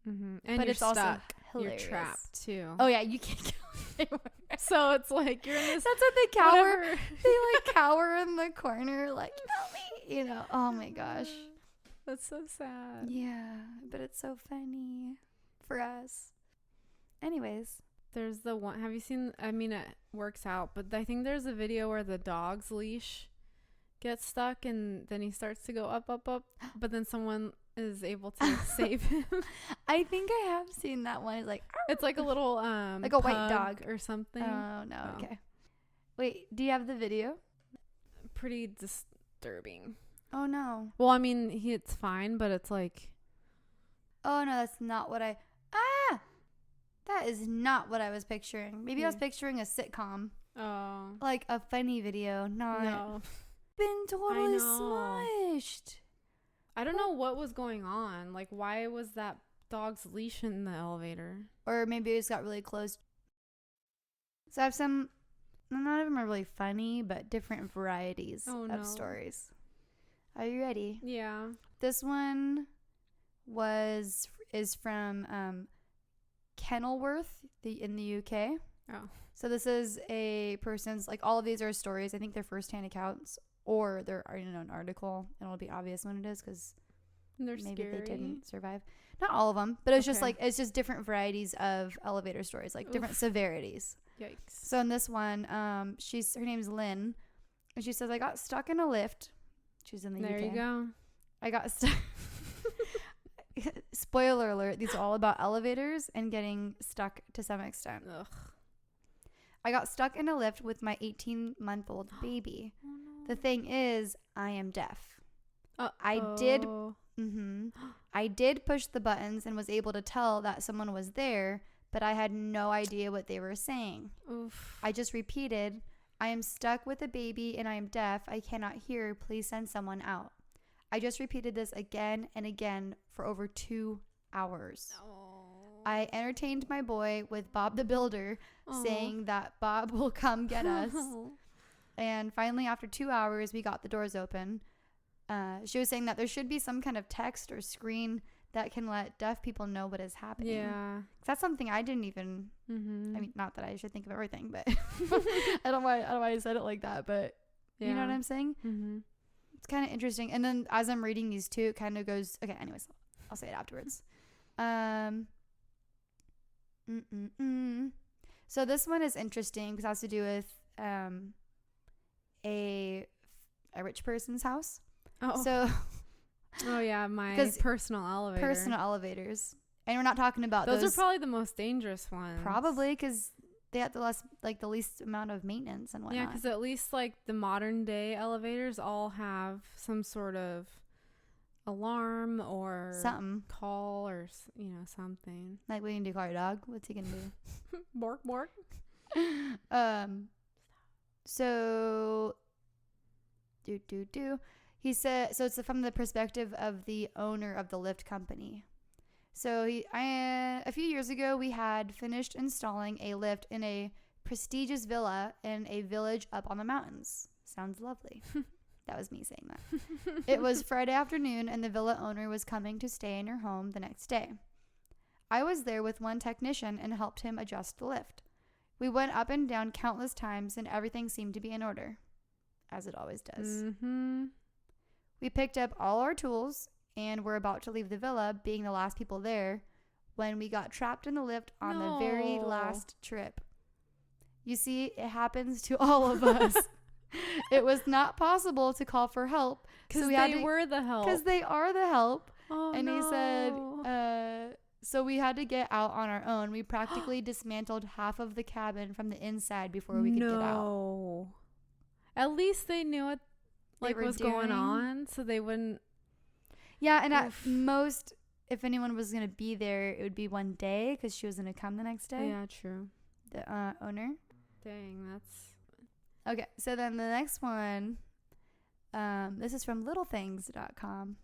And but it's stuck. Also hilarious. You're trapped too. Oh yeah, you can't go anywhere. So it's like you're in this. That's what they cower. They like cower in the corner, like help me. Oh my gosh, that's so sad. Yeah, but it's so funny for us. Anyways, there's the one. Have you seen? I mean, it works out, but I think there's a video where the dog's leash gets stuck and then he starts to go up, but then someone is able to save him. I think I have seen that one. It's like a little like a white dog or something. Oh no. Oh. Okay. Wait, do you have the video? Pretty disturbing. Oh no. Well, I mean, it's fine, but it's like, oh no, that's not what that is not what I was picturing. Maybe I was picturing a sitcom. Oh. Like a funny video, not. No. Been totally smushed. I don't know what was going on. Like, why was that dog's leash in the elevator? Or maybe it just got really close. So I have some, none of them are really funny, but different varieties of stories. Are you ready? Yeah. This one is from Kenilworth in the UK. Oh. So this is a person's, like, all of these are stories. I think they're first-hand accounts, or they're in an article, and it'll be obvious when it is because They're maybe scary. they didn't survive. Not all of them, but it's just Okay. like, it's just different varieties of elevator stories, like different severities. Yikes. So in this one, her name's Lynn, and she says, I got stuck in a lift. She's in the UK. There you go. I got stuck. Spoiler alert, these are all about elevators and getting stuck to some extent. Ugh. I got stuck in a lift with my 18-month-old baby. Oh, no. The thing is, I am deaf. I I did push the buttons and was able to tell that someone was there, but I had no idea what they were saying. Oof. I just repeated, I am stuck with a baby and I am deaf. I cannot hear. Please send someone out. I just repeated this again and again for over 2 hours. I entertained my boy with Bob the Builder, saying that Bob will come get us. And finally, after 2 hours, we got the doors open. She was saying that there should be some kind of text or screen that can let deaf people know what is happening. Yeah. That's something I didn't even, I mean, not that I should think of everything, but I don't know why I said it like that, but you know what I'm saying? It's kind of interesting. And then as I'm reading these two, it kind of goes, okay, anyways, I'll say it afterwards. So this one is interesting because it has to do with a rich person's house. Oh. So Oh yeah, my 'Cause personal elevator. personal elevators, and we're not talking about Those are probably the most dangerous ones. probably because they have the least amount of maintenance and whatnot. Yeah, because at least like the modern day elevators all have some sort of alarm or something call or something. like, what you can do, call your dog. What's he gonna do? Bork bork. So he said, so it's from the perspective of the owner of the lift company. So a few years ago, we had finished installing a lift in a prestigious villa in a village up on the mountains. Sounds lovely. That was me saying that. It was Friday afternoon, and the villa owner was coming to stay in her home the next day. I was there with one technician and helped him adjust the lift. We went up and down countless times, and everything seemed to be in order, as it always does. We picked up all our tools and were about to leave the villa, being the last people there, when we got trapped in the lift on the very last trip. You see, it happens to all of us. It was not possible to call for help. Because were the help. Because they are the help. Oh, and no. he said, so we had to get out on our own. We practically dismantled half of the cabin from the inside before we could get out. At least they knew what was going doing. on, so they wouldn't. Yeah, and at most, if anyone was going to be there, it would be one day because she was going to come the next day. Yeah, true. The owner. Dang, that's... Okay, so then the next one, this is from littlethings.com.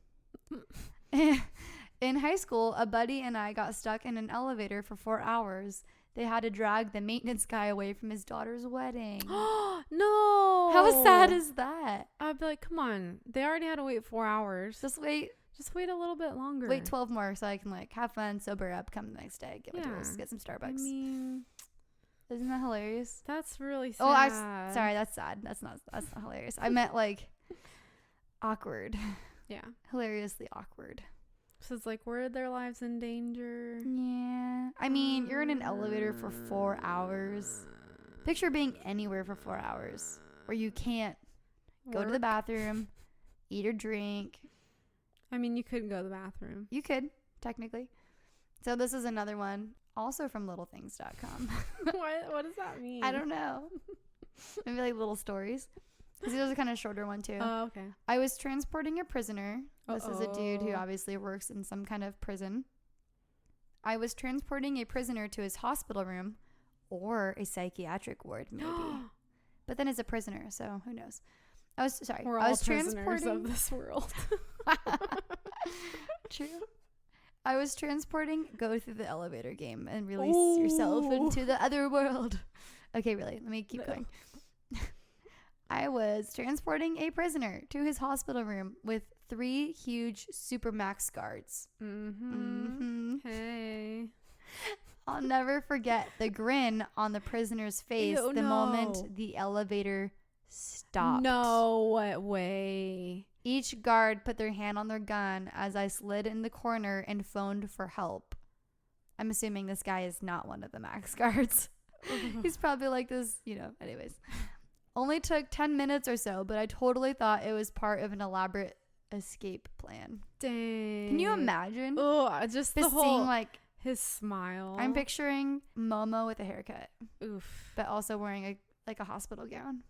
In high school, a buddy and I got stuck in an elevator for 4 hours. They had to drag the maintenance guy away from his daughter's wedding. No! How sad is that? I'd be like, come on. They already had to wait 4 hours. Just wait a little bit longer. Wait 12 more so I can have fun, sober up, come the next day, get my tools, get some Starbucks. I mean, isn't that hilarious? That's really sad. Oh, sorry, that's sad. That's not hilarious. I meant awkward. Yeah. Hilariously awkward. So it's were their lives in danger? Yeah. I mean, you're in an elevator for 4 hours. Picture being anywhere for 4 hours where you can't go to the bathroom, eat or drink. I mean, you could go to the bathroom. You could, technically. So this is another one, also from littlethings.com. What does that mean? I don't know. Maybe little stories. Because it was a kind of shorter one, too. Oh, okay. I was transporting a prisoner. This is a dude who obviously works in some kind of prison. I was transporting a prisoner to his hospital room or a psychiatric ward, maybe. But then it's a prisoner, so who knows? We're all prisoners of this world. True. I was transporting go through the elevator game and release yourself into the other world. Okay, really. Let me keep going. I was transporting a prisoner to his hospital room with 3 huge Supermax guards. Hey. I'll never forget the grin on the prisoner's face moment the elevator stopped. No way. Each guard put their hand on their gun as I slid in the corner and phoned for help. I'm assuming this guy is not one of the max guards. He's probably like this, anyways. Only took 10 minutes or so, but I totally thought it was part of an elaborate escape plan. Dang. Can you imagine? Oh, just the whole, seeing, like, his smile. I'm picturing Momo with a haircut. Oof. But also wearing a hospital gown.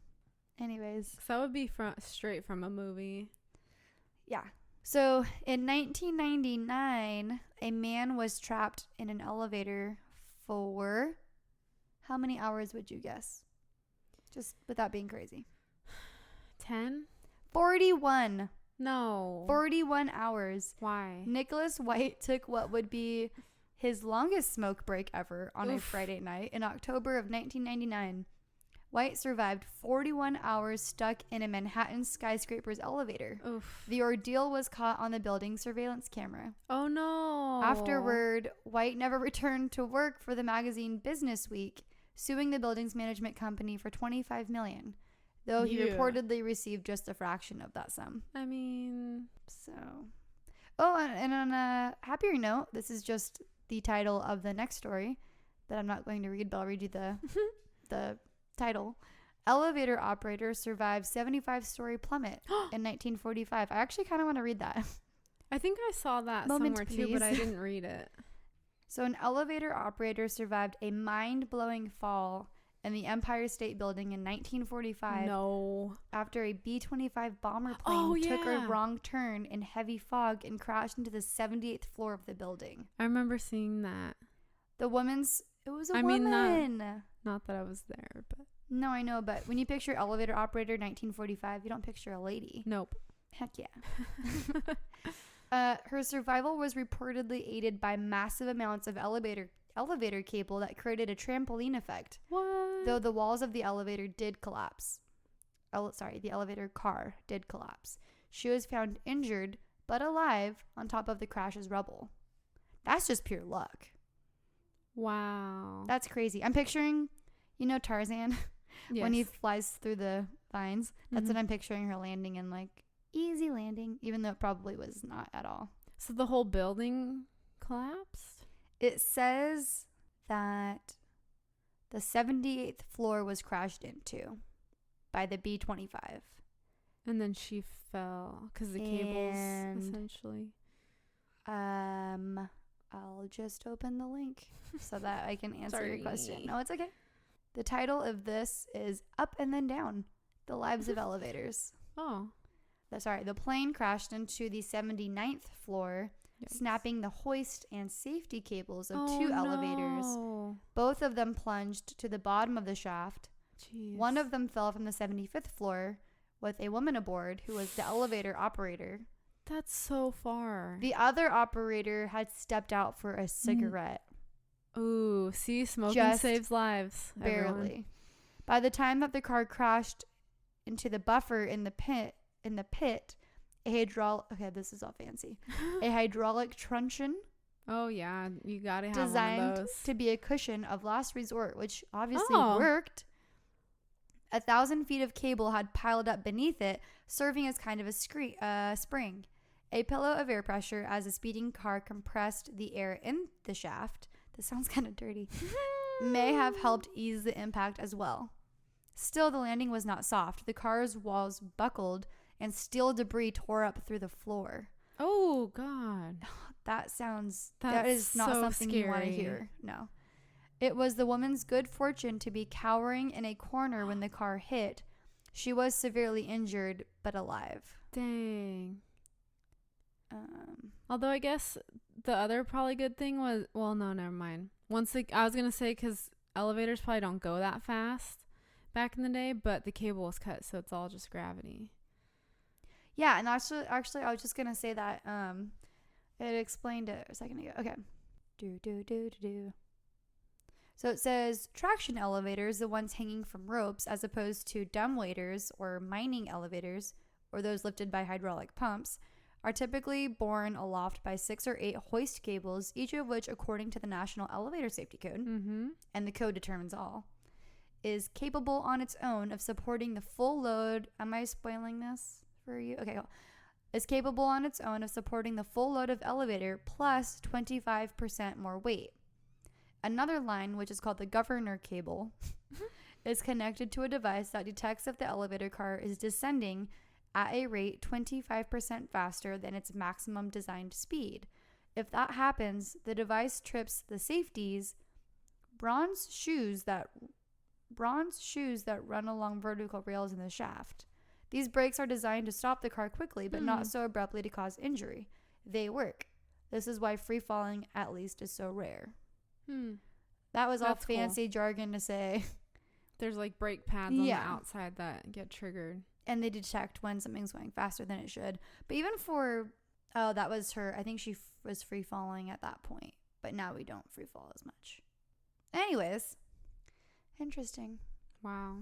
Anyways. So that would be straight from a movie. Yeah. So in 1999, a man was trapped in an elevator for how many hours would you guess? Just without being crazy. 10? 41. No. 41 hours. Why? Nicholas White took what would be his longest smoke break ever on a Friday night in October of 1999. White survived 41 hours stuck in a Manhattan skyscraper's elevator. Oof. The ordeal was caught on the building's surveillance camera. Oh, no. Afterward, White never returned to work for the magazine Business Week, suing the building's management company for $25 million, though he reportedly received just a fraction of that sum. I mean... So... Oh, and on a happier note, this is just the title of the next story that I'm not going to read, but I'll read you the title. Elevator operator survived 75-story plummet in 1945. I actually kind of want to read that. I think I saw that Moment, somewhere too, please. but I didn't read it. So an elevator operator survived a mind-blowing fall in the Empire State Building in 1945. No. After a B-25 bomber plane took a wrong turn in heavy fog and crashed into the 78th floor of the building. I remember seeing that. It was a woman. Not that I was there, but... No, I know, but when you picture elevator operator 1945, you don't picture a lady. Nope. Heck yeah. Her survival was reportedly aided by massive amounts of elevator cable that created a trampoline effect. What? Though the walls of the elevator did collapse. The elevator car did collapse. She was found injured, but alive on top of the crash's rubble. That's just pure luck. Wow. That's crazy. I'm picturing, Tarzan? Yes. When he flies through the vines. That's what I'm picturing her landing in, like, easy landing, even though it probably was not at all. So the whole building collapsed? It says that the 78th floor was crashed into by the B-25. And then she fell because the cables, essentially. I'll just open the link so that I can answer your question. No, it's okay. The title of this is Up and Then Down, The Lives of Elevators. Oh. The plane crashed into the 79th floor, snapping the hoist and safety cables of two elevators. Both of them plunged to the bottom of the shaft. Jeez. One of them fell from the 75th floor with a woman aboard who was the elevator operator. That's so far. The other operator had stepped out for a cigarette. Ooh, see, smoking Just saves lives. Barely. Everyone. By the time that the car crashed into the buffer in the pit, this is all fancy. A hydraulic truncheon. Oh yeah, you gotta have designed one of those. to be a cushion of last resort, which obviously worked. 1,000 feet of cable had piled up beneath it, serving as kind of a spring. A pillow of air pressure as a speeding car compressed the air in the shaft. This sounds kind of dirty. May have helped ease the impact as well. Still, the landing was not soft. The car's walls buckled and steel debris tore up through the floor. Oh, God. That is not so something scary. You want to hear. No. It was the woman's good fortune to be cowering in a corner when the car hit. She was severely injured, but alive. Dang. Although I guess the other probably good thing was, well, no, never mind. I was going to say, because elevators probably don't go that fast back in the day, but the cable was cut, so it's all just gravity. Yeah, and actually, I was just going to say that it explained it a second ago. Okay. So it says traction elevators, the ones hanging from ropes, as opposed to dumbwaiters or mining elevators, or those lifted by hydraulic pumps, are typically borne aloft by 6 or 8 hoist cables, each of which, according to the National Elevator Safety Code, and the code determines all, is capable on its own of supporting the full load. Am I spoiling this for you? Okay, cool. is capable on its own of supporting the full load of elevator plus 25% more weight. Another line, which is called the governor cable, is connected to a device that detects if the elevator car is descending at a rate 25% faster than its maximum designed speed. If that happens, the device trips the safeties, bronze shoes that run along vertical rails in the shaft. These brakes are designed to stop the car quickly, but not so abruptly to cause injury. They work. This is why free falling, at least, is so rare. That was all fancy jargon to say. There's like brake pads on the outside that get triggered. And they detect when something's going faster than it should. But even for, that was her, I think she was free falling at that point. But now we don't free fall as much. Anyways, interesting. Wow.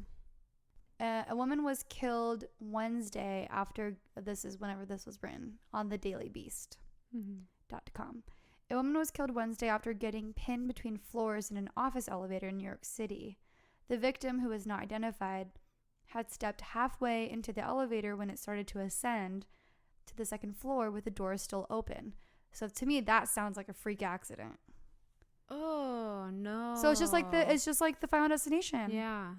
A woman was killed Wednesday after, this is whenever this was written, on thedailybeast.com. A woman was killed Wednesday after getting pinned between floors in an office elevator in New York City. The victim, who was not identified, had stepped halfway into the elevator when it started to ascend to the second floor with the doors still open. So to me, that sounds like a freak accident. Oh, no. So it's just like the Final Destination. Yeah.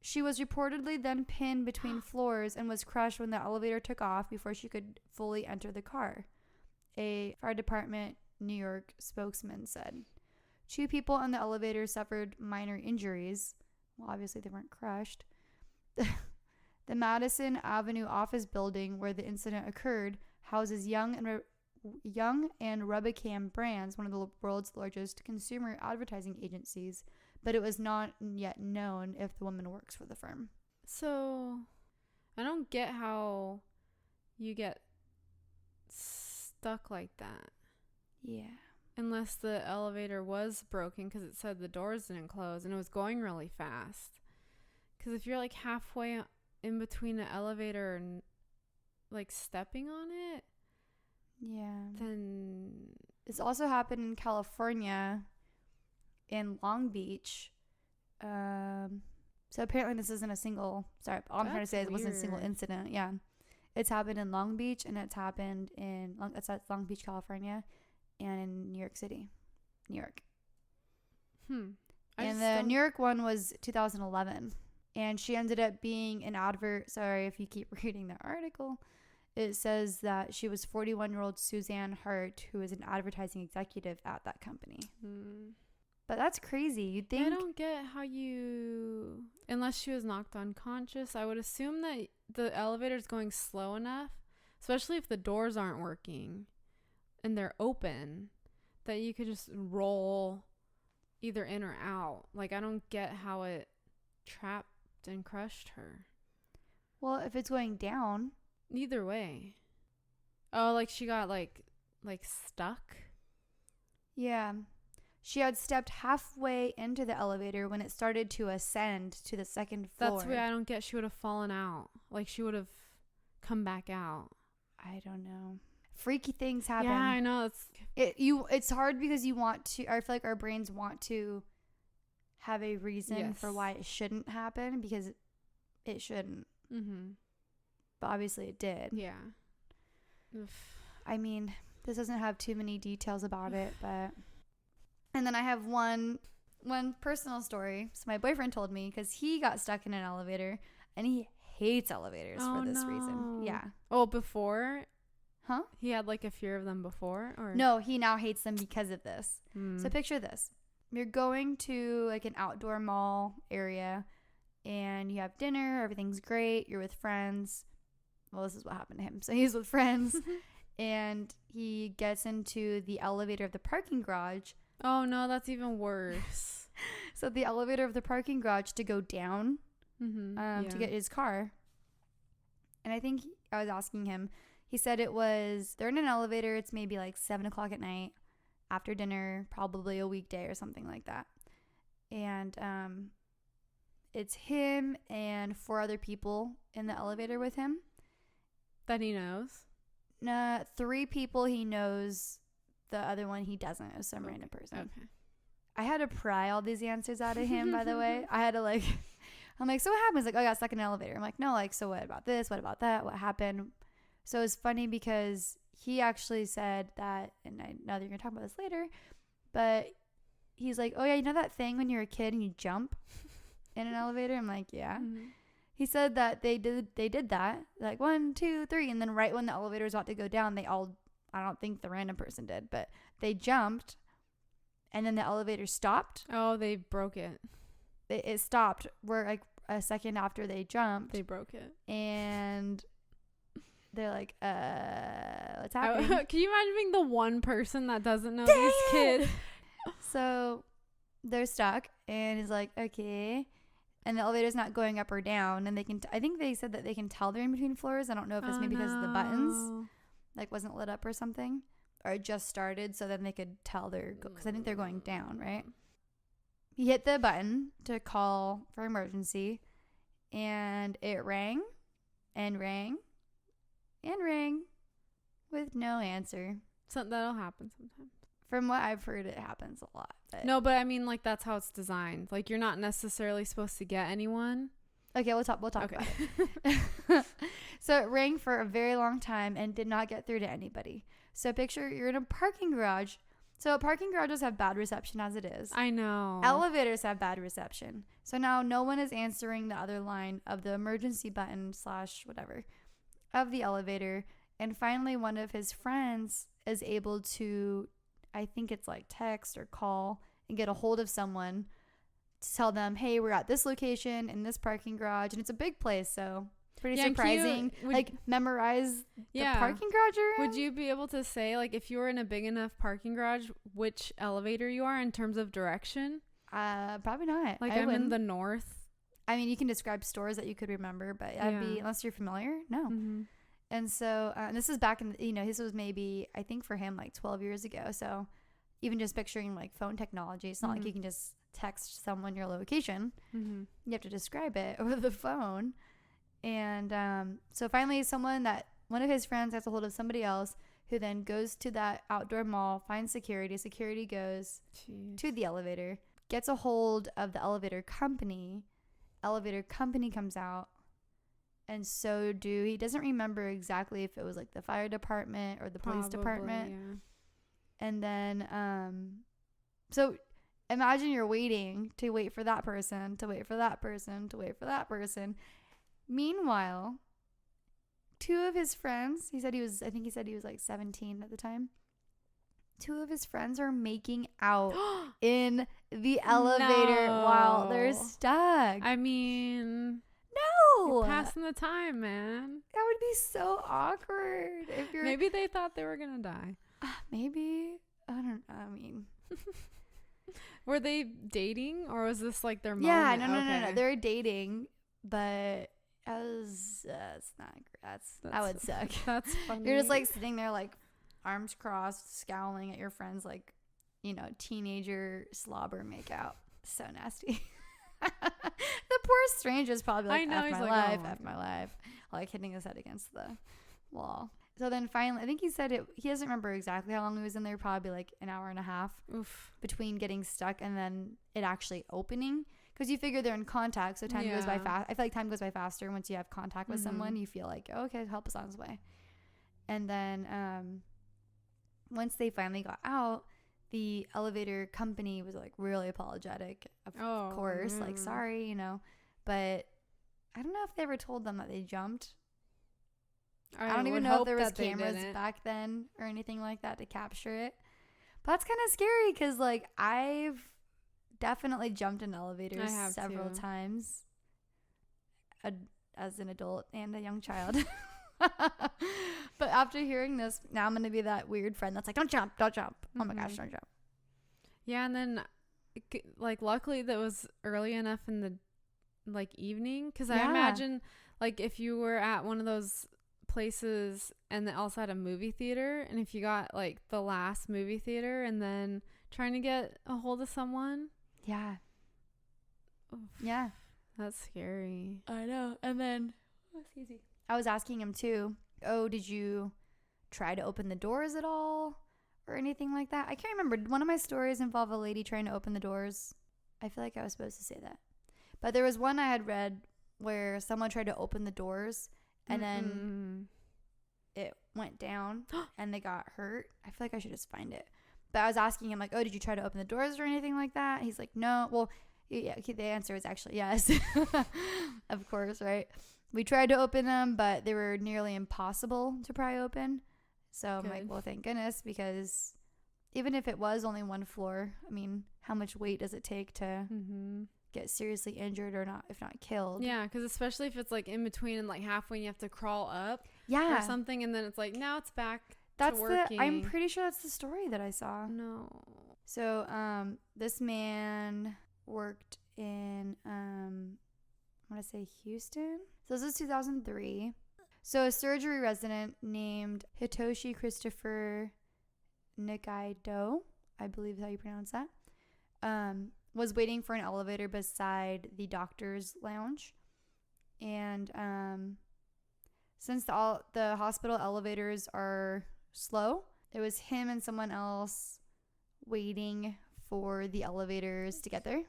She was reportedly then pinned between floors and was crushed when the elevator took off before she could fully enter the car. A fire department New York spokesman said 2 people on the elevator suffered minor injuries. Well, obviously they weren't crushed. The Madison Avenue office building where the incident occurred houses Young and Rubicam Brands, one of the world's largest consumer advertising agencies, but it was not yet known if the woman works for the firm. So, I don't get how you get stuck like that. Yeah. Unless the elevator was broken because it said the doors didn't close and it was going really fast. Because if you're like halfway in between the elevator and like stepping on it, then this also happened in California, in Long Beach. So apparently this isn't a single. Sorry, all I'm trying to say is it wasn't a single incident. Yeah, it's happened in Long Beach and it's happened in that's Long Beach, California, and in New York City, New York. And the New York one was 2011. And she ended up being an advert. Sorry if you keep reading the article. It says that she was 41-year-old Suzanne Hart, who is an advertising executive at that company. But that's crazy. You'd think. I don't get how you, unless she was knocked unconscious, I would assume that the elevator's going slow enough, especially if the doors aren't working and they're open, that you could just roll either in or out. Like, I don't get how it trapped and crushed her. Well, if it's going down. Either way. Oh, like she got like stuck? Yeah. She had stepped halfway into the elevator when it started to ascend to the second floor. That's why I don't get. She would have fallen out. Like she would have come back out. I don't know. Freaky things happen. Yeah, I know. It's hard because you want to. I feel like our brains want to have a reason for why it shouldn't happen because it shouldn't. But obviously it did. Yeah. I mean, this doesn't have too many details about it, but. And then I have one personal story. So my boyfriend told me because he got stuck in an elevator and he hates elevators for this reason. Yeah. Oh, before? Huh? He had like a fear of them before? Or no, he now hates them because of this. So picture this. You're going to like an outdoor mall area and you have dinner. Everything's great. You're with friends. Well, this is what happened to him. So he's with friends and he gets into the elevator of the parking garage. Oh, no, that's even worse. So the elevator of the parking garage to go down to get his car. And I think I was asking him. He said they're in an elevator. It's maybe like 7 o'clock at night after dinner, probably a weekday or something like that. And it's him and 4 other people in the elevator with him. That he knows? 3 people he knows. The other one he doesn't. It was some random person. Okay. I had to pry all these answers out of him, by the way. I had to I'm like, so what happens? Like, oh, I got stuck in an elevator. I'm like, no, like, so what about this? What about that? What happened? So it's funny because he actually said that, and I know that you're going to talk about this later, but he's like, oh yeah, you know that thing when you're a kid and you jump in an elevator? I'm like, yeah. Mm-hmm. He said that they did that, like 1, 2, 3, and then right when the elevator was about to go down, they all, I don't think the random person did, but they jumped, and then the elevator stopped. Oh, they broke it. It stopped. We're like a second after they jumped. They broke it. And they're like, what's happening? Can you imagine being the one person that doesn't know these kids? So they're stuck, and he's like, okay. And the elevator's not going up or down, and they can I think they said that they can tell they're in between floors. I don't know if it's maybe because of the buttons like wasn't lit up or something, or it just started, so then they could tell because I think they're going down, right? He hit the button to call for emergency, and it rang and rang and rang with no answer. So that'll happen sometimes. From what I've heard, it happens a lot. No, but I mean, like, that's how it's designed. Like, you're not necessarily supposed to get anyone. Okay, we'll talk about it. So it rang for a very long time and did not get through to anybody. So picture you're in a parking garage. So parking garages have bad reception as it is. I know. Elevators have bad reception. So now no one is answering the other line of the emergency button / whatever of the elevator. And finally, one of his friends is able to, I think it's like text or call and get a hold of someone to tell them, hey, we're at this location in this parking garage. And it's a big place, so pretty surprising. Like, memorize the parking garage you're in. Would you be able to say, like, if you were in a big enough parking garage, which elevator you are in terms of direction? Probably not. Like, I'm in the north. I mean, you can describe stores that you could remember, but that'd be, unless you're familiar, no. Mm-hmm. And so this is back in, this was maybe, I think for him, like 12 years ago. So even just picturing like phone technology, it's not like you can just text someone your location. Mm-hmm. You have to describe it over the phone. And so finally one of his friends gets a hold of somebody else who then goes to that outdoor mall, finds security. Security goes to the elevator, gets a hold of the elevator company. Elevator company comes out. And so he doesn't remember exactly if it was like the fire department or the police department. Yeah. And then, so imagine you're waiting to wait for that person, to wait for that person, to wait for that person. Meanwhile, two of his friends, I think he said he was like 17 at the time. Two of his friends are making out in the elevator while they're stuck. I mean... No, you're passing the time, man. That would be so awkward. If you're maybe they thought they were gonna die. Maybe I don't know. I mean, were they dating or was this like their moment? Yeah, no. They're dating, but it's not. That would suck. That's funny. You're just like sitting there, like arms crossed, scowling at your friends, like teenager slobber makeout. So nasty. The poor stranger's probably like, F my life, like hitting his head against the wall. So then finally, I think he said he doesn't remember exactly how long he was in there, probably like an hour and a half. Oof. Between getting stuck and then it actually opening. Because you figure they're in contact, so time goes by fast. I feel like time goes by faster once you have contact with someone. You feel like, okay, help is on his way. And then once they finally got out, the elevator company was like really apologetic, of course, like sorry, but I don't know if they ever told them that they jumped. I don't even know if there was cameras back then or anything like that to capture it. But that's kind of scary because like I've definitely jumped in elevators several times as an adult and a young child. But after hearing this, now I'm going to be that weird friend that's like, don't jump. Oh my gosh, don't jump. Yeah, and then like luckily that was early enough in the like evening because I imagine like if you were at one of those places and they also had a movie theater, and if you got like the last movie theater and then trying to get a hold of someone. Yeah. Oof. Yeah. That's scary. I know. And then I was asking him too, did you try to open the doors at all or anything like that? I can't remember. One of my stories involved a lady trying to open the doors. I feel like I was supposed to say that. But there was one I had read where someone tried to open the doors and then it went down and they got hurt. I feel like I should just find it. But I was asking him, like, oh, did you try to open the doors or anything like that? He's like, no. Well, yeah, the answer is actually yes. Of course, right? We tried to open them, but they were nearly impossible to pry open. So I'm like, well, thank goodness, because even if it was only one floor, I mean, how much weight does it take to get seriously injured or not, if not killed? Yeah, because especially if it's like in between and like halfway and you have to crawl up or something, and then it's like, now it's back to working. I'm pretty sure that's the story that I saw. No. So this man worked in, I want to say Houston. So this is 2003. So a surgery resident named Hitoshi Christopher Nikaido, I believe is how you pronounce that, was waiting for an elevator beside the doctor's lounge. And since the hospital elevators are slow, it was him and someone else waiting for the elevators to get there.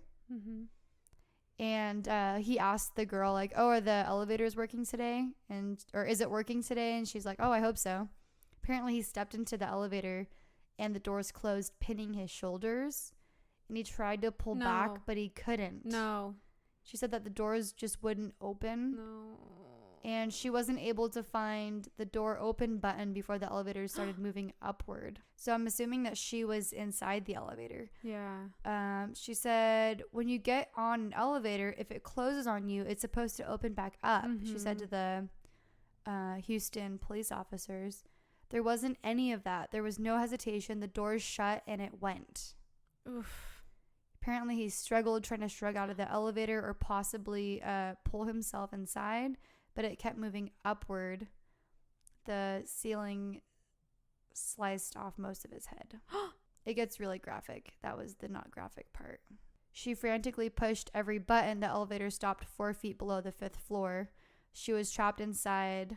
And he asked the girl, like, oh, are the elevators working today? Or is it working today? And she's like, oh, I hope so. Apparently he stepped into the elevator and the doors closed, pinning his shoulders. And he tried to pull back, but he couldn't. No. She said that the doors just wouldn't open. No. And she wasn't able to find the door open button before the elevator started moving upward. So I'm assuming that she was inside the elevator. Yeah. She said, when you get on an elevator, if it closes on you, it's supposed to open back up. She said to the Houston police officers. There wasn't any of that. There was no hesitation. The doors shut and it went. Oof. Apparently he struggled trying to shrug out of the elevator or possibly pull himself inside, but it kept moving upward. The ceiling sliced off most of his head. It gets really graphic. That was the not graphic part. She frantically pushed every button. The elevator stopped 4 feet below the 5th floor. She was trapped inside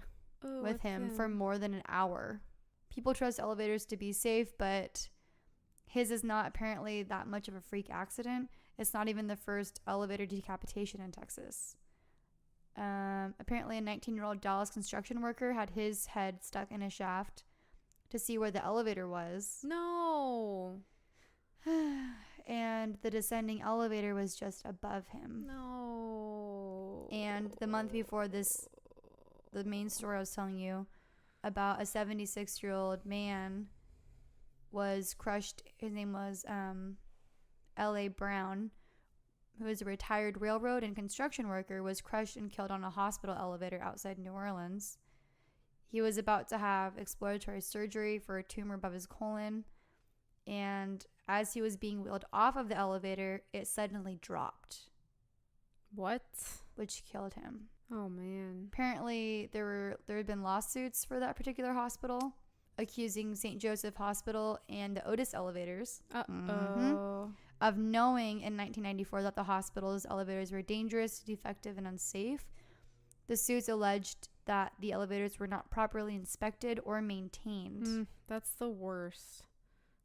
with him for more than an hour. People trust elevators to be safe, but his is not apparently that much of a freak accident. It's not even the first elevator decapitation in Texas. Apparently a 19-year-old Dallas construction worker had his head stuck in a shaft to see where the elevator was. No. And the descending elevator was just above him. No. And the month before this, the main story I was telling you about, a 76-year-old man was crushed. His name was L.A. Brown, who is a retired railroad and construction worker, was crushed and killed on a hospital elevator outside New Orleans. He was about to have exploratory surgery for a tumor above his colon, and as he was being wheeled off of the elevator, it suddenly dropped. What? Which killed him. Oh, man. Apparently, there had been lawsuits for that particular hospital, accusing St. Joseph Hospital and the Otis elevators of knowing in 1994 that the hospital's elevators were dangerous, defective, and unsafe. The suits alleged that the elevators were not properly inspected or maintained. That's the worst.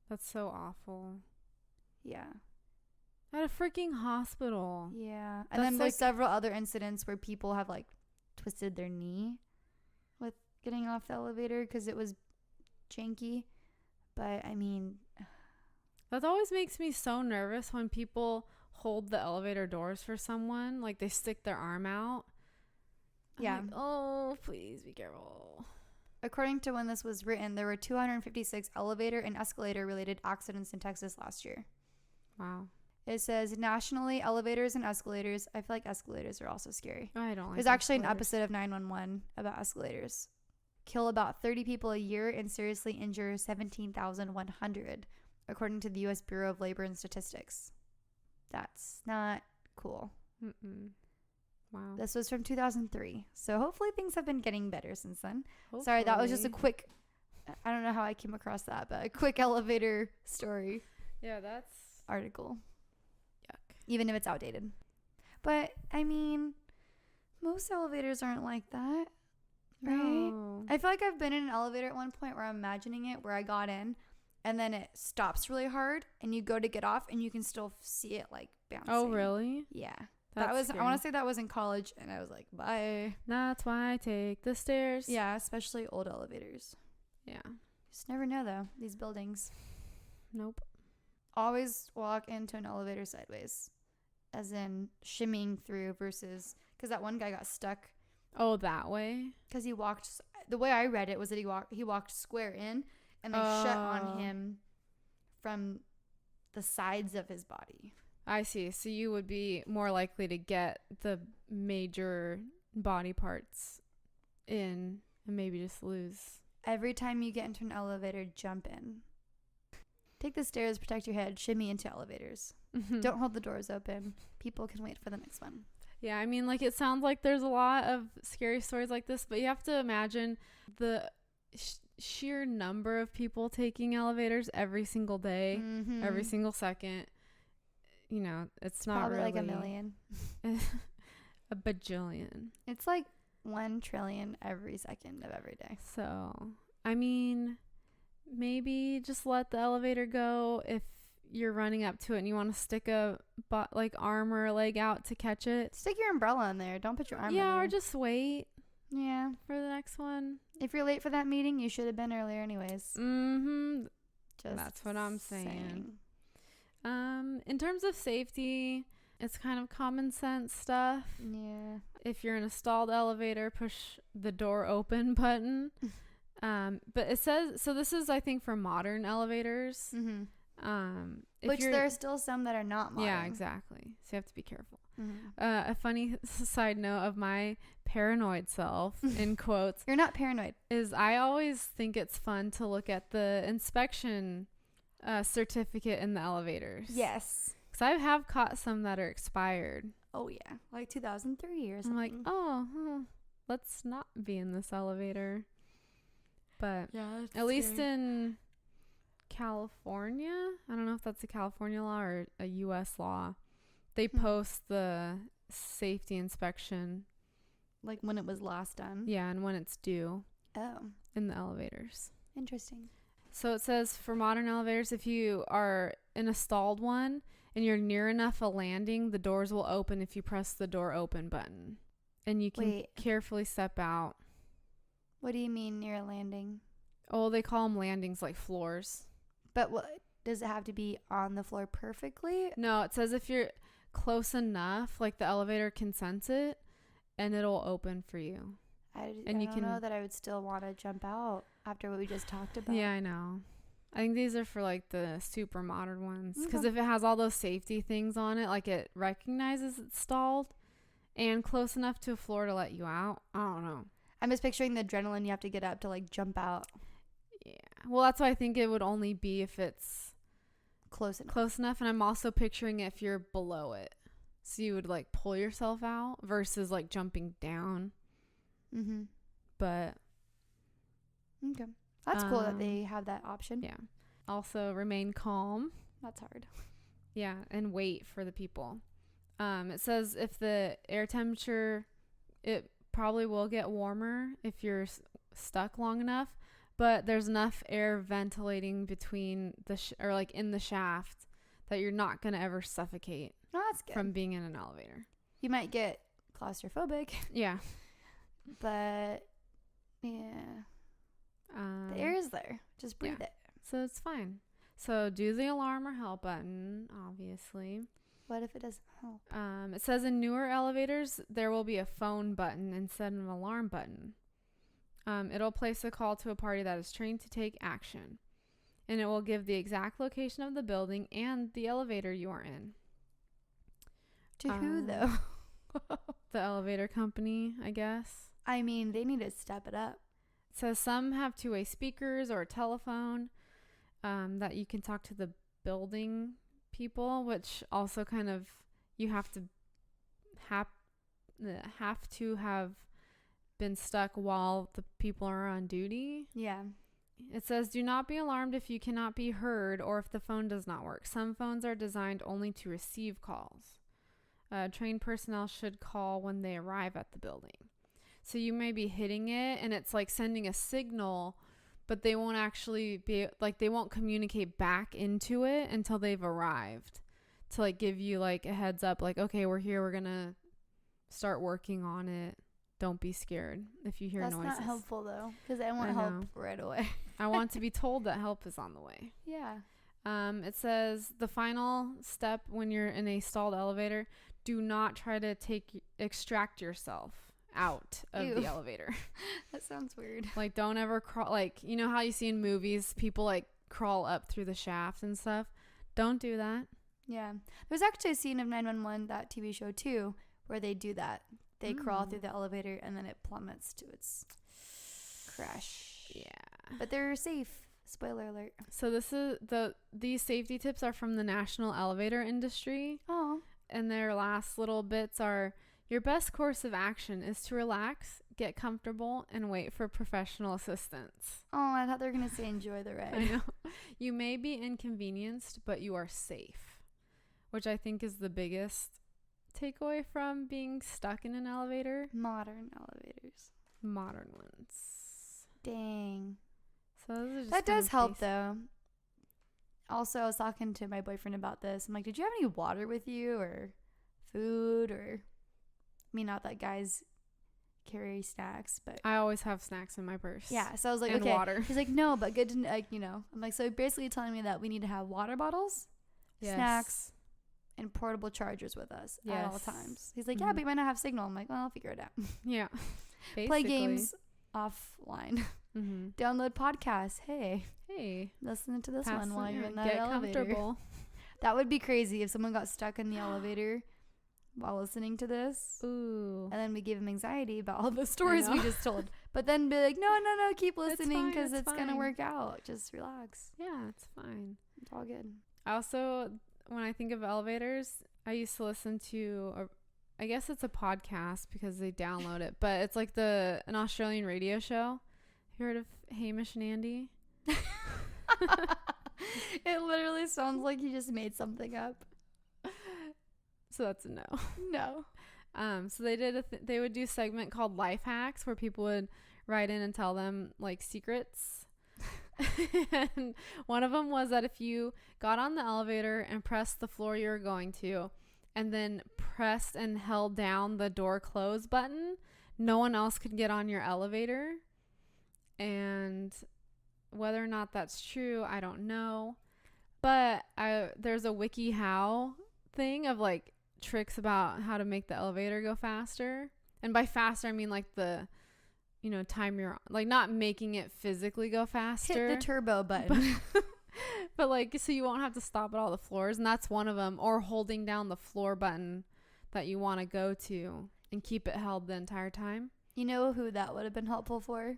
That's so awful. Yeah. At a freaking hospital. Yeah. And then there's several other incidents where people have like twisted their knee with getting off the elevator because it was janky. But I mean, that always makes me so nervous when people hold the elevator doors for someone. Like they stick their arm out. I'm like, oh, please be careful. According to when this was written, there were 256 elevator and escalator related accidents in Texas last year. Wow. It says nationally, elevators and escalators. I feel like escalators are also scary. I don't like There's actually an episode of 911 about escalators. Kill about 30 people a year and seriously injure 17,100, according to the U.S. Bureau of Labor and Statistics. That's not cool. Wow. This was from 2003. So hopefully things have been getting better since then. Hopefully. Sorry, that was just a quick, I don't know how I came across that, but a quick elevator story. Yeah, that's article. Yuck. Even if it's outdated. But, I mean, most elevators aren't like that. Right? No. I feel like I've been in an elevator at one point where I'm imagining it, where I got in, and then it stops really hard, and you go to get off, and you can still see it, like, bouncing. Oh, really? Yeah. I want scary. to say that was in college, and I was like, bye. That's why I take the stairs. Yeah, especially old elevators. Yeah. Just never know, though, these buildings. Nope. Always walk into an elevator sideways, as in shimmying through versus, because that one guy got stuck. Oh, that way? Because he walked, the way I read it was that he walked square in, and they shut on him from the sides of his body. I see. So you would be more likely to get the major body parts in and maybe just lose. Every time you get into an elevator, jump in. Take the stairs, protect your head, shimmy into elevators. Don't hold the doors open. People can wait for the next one. Yeah, I mean, like, it sounds like there's a lot of scary stories like this, but you have to imagine the sheer number of people taking elevators every single day, every single second. You know, it's not probably really like a million. a bajillion. It's like 1 trillion every second of every day. So, I mean, maybe just let the elevator go if you're running up to it and you want to stick a arm or a leg out to catch it. Stick your umbrella in there. Don't put your arm in there. Yeah, or just wait. Yeah. For the next one. If you're late for that meeting, you should have been earlier anyways. That's what I'm saying. In terms of safety, it's kind of common sense stuff. Yeah. If you're in a stalled elevator, push the door open button. But it says, so this is, I think, for modern elevators. Which there are still some that are not modern. Yeah, exactly. So you have to be careful. A funny side note of my paranoid self, in quotes. You're not paranoid. Is I always think it's fun to look at the inspection certificate in the elevators. Yes. Because I have caught some that are expired. Oh, yeah. Like 2003 or something. I'm like, let's not be in this elevator. But yeah, at least in California, I don't know if that's a California law or a U.S. law, they post the safety inspection. Like when it was last done? Yeah, and when it's due. Oh. In the elevators. Interesting. So it says for modern elevators, if you are in a stalled one and you're near enough a landing, the doors will open if you press the door open button. And you can carefully step out. What do you mean near a landing? Oh, they call them landings, like floors. But what does it have to be on the floor perfectly? No, it says if you're close enough, like the elevator can sense it, and it'll open for you. I don't know that I would still want to jump out after what we just talked about. Yeah, I know. I think these are for like the super modern ones. Because if it has all those safety things on it, like it recognizes it's stalled and close enough to a floor to let you out. I don't know. I'm just picturing the adrenaline you have to get up to like jump out. Yeah. Well, that's why I think it would only be if it's close enough. And I'm also picturing if you're below it. So you would like pull yourself out versus like jumping down. But okay, that's cool that they have that option. Yeah. Also remain calm. That's hard. Yeah, and wait for the people. It says if the air temperature, it probably will get warmer if you're stuck long enough, but there's enough air ventilating between or like in the shaft that you're not gonna ever suffocate. Oh, that's good. From being in an elevator. You might get claustrophobic. Yeah. But yeah, the air is there. Just breathe it. So it's fine. So do the alarm or help button, obviously. What if it doesn't help? It says in newer elevators, there will be a phone button instead of an alarm button. It'll place a call to a party that is trained to take action. And it will give the exact location of the building and the elevator you are in. To who, though? The elevator company, I guess. I mean, they need to step it up. It says some have two-way speakers or a telephone that you can talk to the building people, which also kind of you have to have been stuck while the people are on duty. Yeah. It says do not be alarmed if you cannot be heard or if the phone does not work. Some phones are designed only to receive calls. Trained personnel should call when they arrive at the building. So you may be hitting it and it's like sending a signal, but they won't actually be like, they won't communicate back into it until they've arrived. to like give you like a heads up, like, okay, we're here, we're gonna start working on it. Don't be scared if you hear noises. That's not helpful though, because I want help right away. I want to be told that help is on the way. Yeah. It says the final step when you're in a stalled elevator, do not try to extract yourself out of the elevator. That sounds weird. Like, don't ever crawl. Like, you know how you see in movies, people like crawl up through the shaft and stuff. Don't do that. Yeah. There's actually a scene of 911, that TV show too, where they do that. They crawl through the elevator and then it plummets to its crash. Yeah. But they're safe. Spoiler alert. So these safety tips are from the National Elevator Industry. Oh. And their last little bits are, your best course of action is to relax, get comfortable, and wait for professional assistance. Oh, I thought they were going to say enjoy the ride. I know. You may be inconvenienced, but you are safe, which I think is the biggest takeaway from being stuck in an elevator. Modern elevators. Modern ones. Dang. So those are just that does help, though. Also, I was talking to my boyfriend about this. I'm like, did you have any water with you or food or... I mean, not that guys carry snacks, but... I always have snacks in my purse. Yeah, so I was like, and okay. Water. He's like, no, but good to, like, you know. I'm like, so basically telling me that we need to have water bottles, snacks, and portable chargers with us at all times. He's like, yeah, but you might not have signal. I'm like, well, I'll figure it out. Yeah. Play games offline. Download podcasts. Hey, listen to this one while you're in that elevator. Comfortable. That would be crazy if someone got stuck in the elevator while listening to this. Ooh. And then we give them anxiety about all the stories we just told. But then be like, no, keep listening because it's going to work out. Just relax. Yeah, it's fine. It's all good. Also, when I think of elevators, I used to listen to, I guess it's a podcast because they download it, but it's like an Australian radio show. You heard of Hamish and Andy? It literally sounds like you just made something up. So that's a no. No. So they would do a segment called Life Hacks where people would write in and tell them like secrets. And one of them was that if you got on the elevator and pressed the floor you were going to, and then pressed and held down the door close button, no one else could get on your elevator. And whether or not that's true, I don't know. But there's a WikiHow thing of like tricks about how to make the elevator go faster. And by faster, I mean like the, time you're on. Like not making it physically go faster. Hit the turbo button. But like, so you won't have to stop at all the floors. And that's one of them. Or holding down the floor button that you want to go to and keep it held the entire time. You know who that would have been helpful for?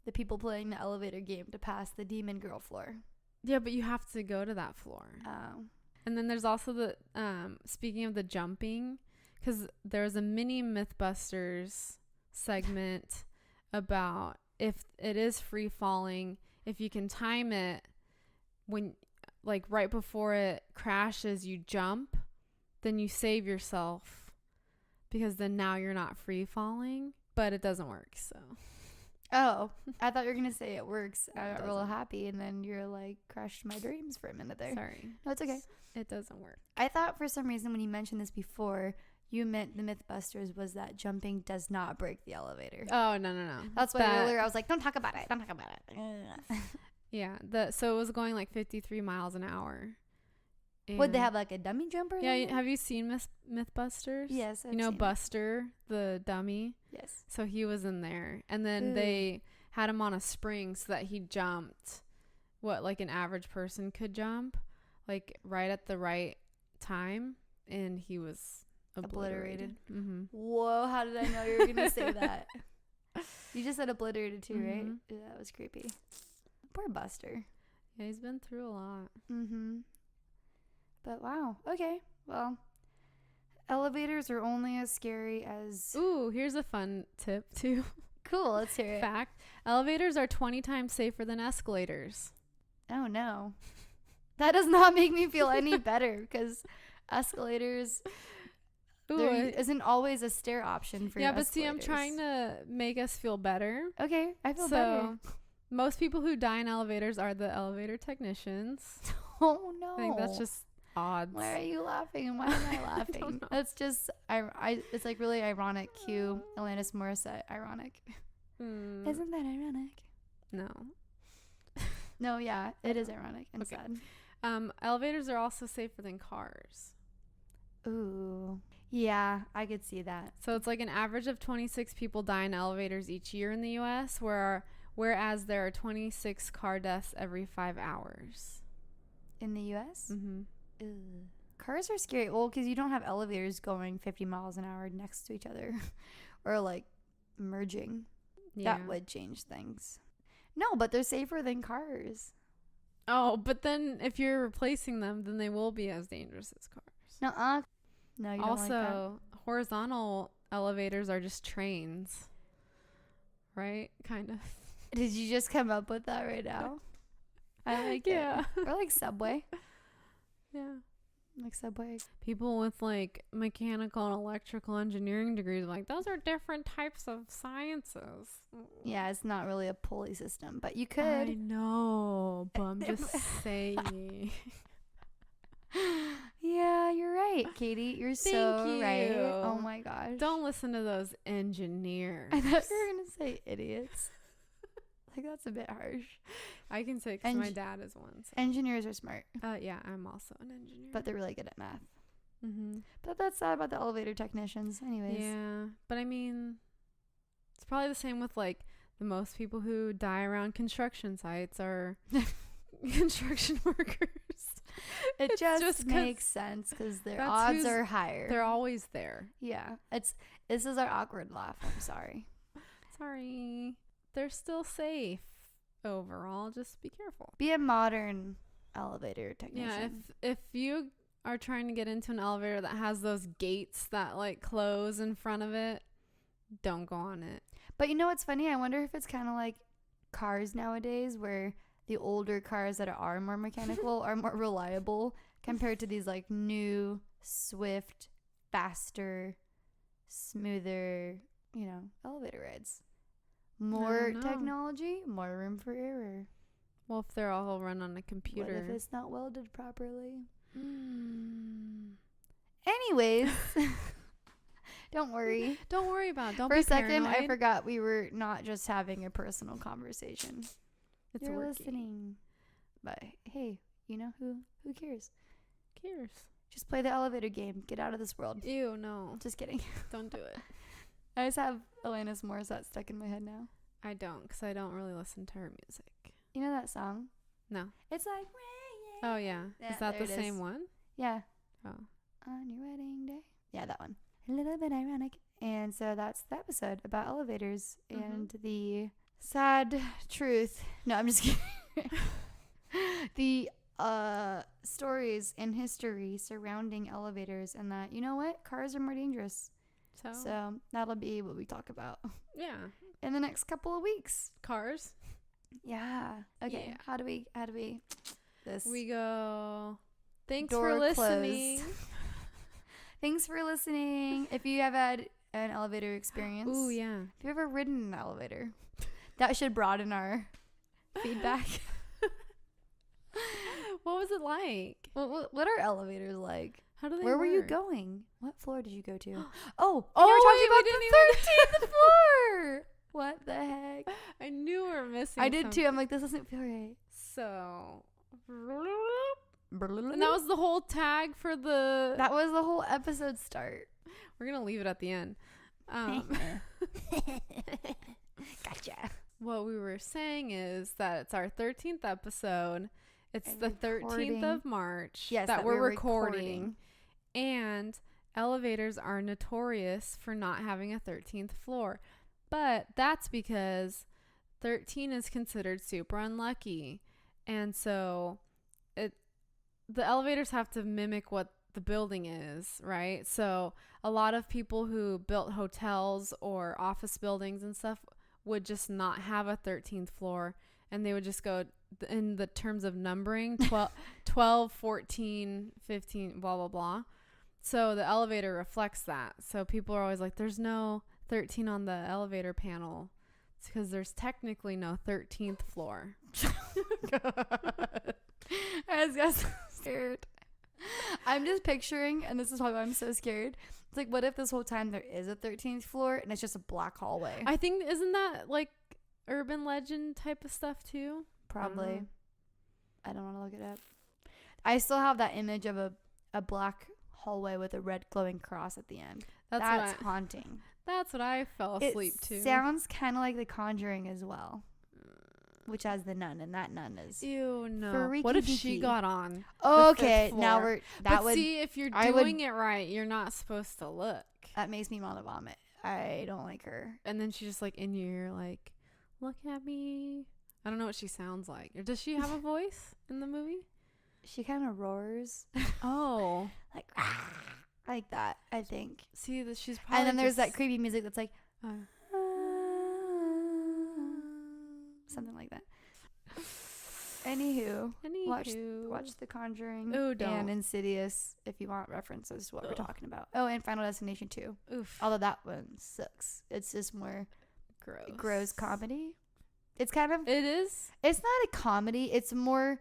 The people playing the elevator game to pass the Demon Girl floor. Yeah, but you have to go to that floor. Oh. And then there's also the, speaking of the jumping, because there's a mini Mythbusters segment about if it is free falling, if you can time it when, like right before it crashes, you jump, then you save yourself because then now you're not free falling, but it doesn't work, so. Oh, I thought you were going to say it works. I got real happy, and then you're like, crashed my dreams for a minute there. Sorry. No, it's okay. It doesn't work. I thought for some reason when you mentioned this before, you meant the Mythbusters was that jumping does not break the elevator. Oh, no. That's why earlier I was like, don't talk about it. Yeah. So it was going like 53 miles an hour. Would they have like a dummy jumper? Yeah. Have you seen Mythbusters? Yes. I've seen Buster, the dummy? Yes. So he was in there. And then they had him on a spring so that he jumped what like an average person could jump, like right at the right time. And he was obliterated. Mm-hmm. Whoa, how did I know you were going to say that? You just said obliterated too, right? Yeah, that was creepy. Poor Buster. Yeah, he's been through a lot. Mm-hmm. But wow. Okay. Well, elevators are only as scary as... Ooh, here's a fun tip too. Cool. Let's hear it. Fact. Elevators are 20 times safer than escalators. Oh, no. That does not make me feel any better because escalators... there isn't always a stair option for but see, I'm trying to make us feel better. Okay, I feel better. Most people who die in elevators are the elevator technicians. Oh, no. I think that's just odds. Why are you laughing? And why am I laughing? That's just it's like really ironic. Cue Alanis Morissette ironic. Isn't that ironic? No. No, yeah, it is ironic and sad. Elevators are also safer than cars. Ooh. Yeah, I could see that. So it's like an average of 26 people die in elevators each year in the U.S., whereas there are 26 car deaths every 5 hours. In the U.S.? Mm-hmm. Cars are scary. Well, because you don't have elevators going 50 miles an hour next to each other or like merging. Yeah. That would change things. No, but they're safer than cars. Oh, but then if you're replacing them, then they will be as dangerous as cars. Nuh-uh. No, you don't also, like that. horizontal elevators are just trains. Right? Kind of. Did you just come up with that right now? I like it. Yeah. Or like Subway. Yeah. Like Subway. People with like mechanical and electrical engineering degrees, like, those are different types of sciences. Yeah, it's not really a pulley system, but you could. I know, but I'm just saying. Yeah, you're right, Katie. You're so right. Oh my gosh. Don't listen to those engineers. I thought you were going to say idiots. Like, that's a bit harsh. I can say because my dad is one. So. Engineers are smart. Yeah, I'm also an engineer. But they're really good at math. Mm-hmm. But that's sad about the elevator technicians anyways. Yeah, but I mean, it's probably the same with like the most people who die around construction sites are construction workers. It just makes sense because their odds are higher. They're always there. Yeah. This is our awkward laugh. I'm sorry. Sorry. They're still safe overall. Just be careful. Be a modern elevator technician. Yeah, if you are trying to get into an elevator that has those gates that like close in front of it, don't go on it. But you know what's funny? I wonder if it's kind of like cars nowadays where the older cars that are more mechanical are more reliable compared to these like new, swift, faster, smoother, elevator rides. More technology, more room for error. Well, if they're all run on a computer. What if it's not welded properly? Anyways, don't worry. Don't worry about it. Don't For be a second, paranoid. I forgot we were not just having a personal conversation. You're listening. But hey, who cares? Cares. Just play the elevator game. Get out of this world. Ew, no. Just kidding. Don't do it. I just have Alanis Morissette stuck in my head now. I don't, because I don't really listen to her music. You know that song? No. It's like... Oh, yeah. Is that the same one? Yeah. Oh. On your wedding day. Yeah, that one. A little bit ironic. And so that's the episode about elevators and the sad truth. No, I'm just kidding. The stories in history surrounding elevators and that, you know what? Cars are more dangerous. So that'll be what we talk about. Yeah. In the next couple of weeks. Cars. Yeah. Okay. Yeah. How do we this? We go. Thanks for listening. Thanks for listening. If you have had an elevator experience. Ooh, yeah. If you've ever ridden an elevator, that should broaden our feedback. What was it like? What are elevators like? How do they Where work? were you going? What floor did you go to? Oh, we were talking about the 13th floor. What the heck? I knew we were missing I did too. I'm like, this doesn't feel right. So, and that was the whole tag for the... That was the whole episode start. We're going to leave it at the end. Gotcha. What we were saying is that it's our 13th episode. It's the 13th of March that we're recording. And elevators are notorious for not having a 13th floor. But that's because 13 is considered super unlucky. And so the elevators have to mimic what the building is, right? So a lot of people who built hotels or office buildings and stuff would just not have a 13th floor. And they would just go in the terms of numbering 12, 14, 15, blah, blah, blah. So the elevator reflects that. So people are always like, there's no 13 on the elevator panel. It's because there's technically no 13th floor. God. I was so scared. I'm just picturing, and this is probably why I'm so scared. It's like, what if this whole time there is a 13th floor and it's just a black hallway? I think, isn't that like urban legend type of stuff too? Probably. I don't want to look it up. I still have that image of a black hallway with a red glowing cross at the end. That's haunting. That's what I fell asleep to. It sounds kind of like The Conjuring as well, which has the nun, and that nun is. Ew, no. Freaky What if deaky. she got on? Oh, the okay. fifth Now floor? See, if you're doing it right, you're not supposed to look. That makes me want to vomit. I don't like her. And then she's just like in your ear, like, look at me. I don't know what she sounds like. Or does she have a voice in the movie? She kind of roars. Oh. Like that, I think. See, that she's probably. And then there's that creepy music that's like. Something like that. Anywho. Watch The Conjuring and Insidious if you want references to what we're talking about. Oh, and Final Destination 2. Oof. Although that one sucks. It's just more gross comedy. It's kind of. It is. It's not a comedy. It's more.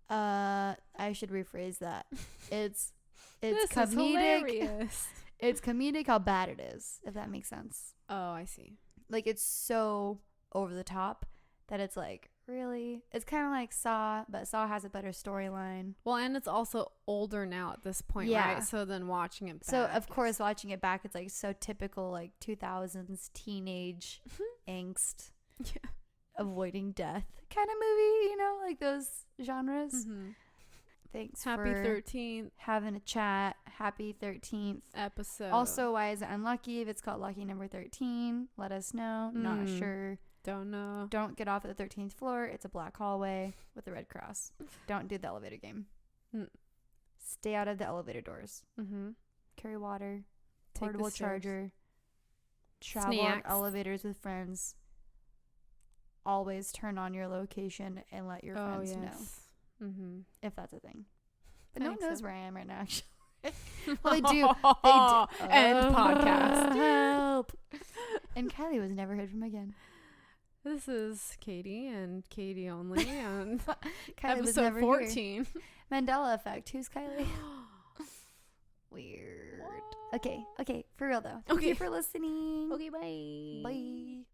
I should rephrase that. It's this comedic. Is hilarious. It's comedic how bad it is, if that makes sense. Oh, I see. Like, it's so over the top that it's like, really? It's kind of like Saw, but Saw has a better storyline. Well, and it's also older now at this point, right? So then watching it back. So, of course, watching it back, it's like so typical, like 2000s teenage angst. Yeah. Avoiding death kind of movie, you know, like those genres. Mm-hmm. Thanks Happy for 13th having a chat. Happy 13th episode. Also, why is it unlucky if it's called lucky number 13? Let us know. Not sure. Don't know. Don't get off at the 13th floor. It's a black hallway with a red cross. Don't do the elevator game. Stay out of the elevator doors. Carry water. Portable charger. Travel on elevators with friends. Always turn on your location and let your friends know. If that's a thing. But no one knows where I am right now, actually. Well, they do. End podcast. Help. And Kylie was never heard from again. This is Katie and Katie only on Kylie was episode never 14. Here. Mandela effect. Who's Kylie? Weird. Okay. For real, though. Thank you for listening. Okay, bye. Bye.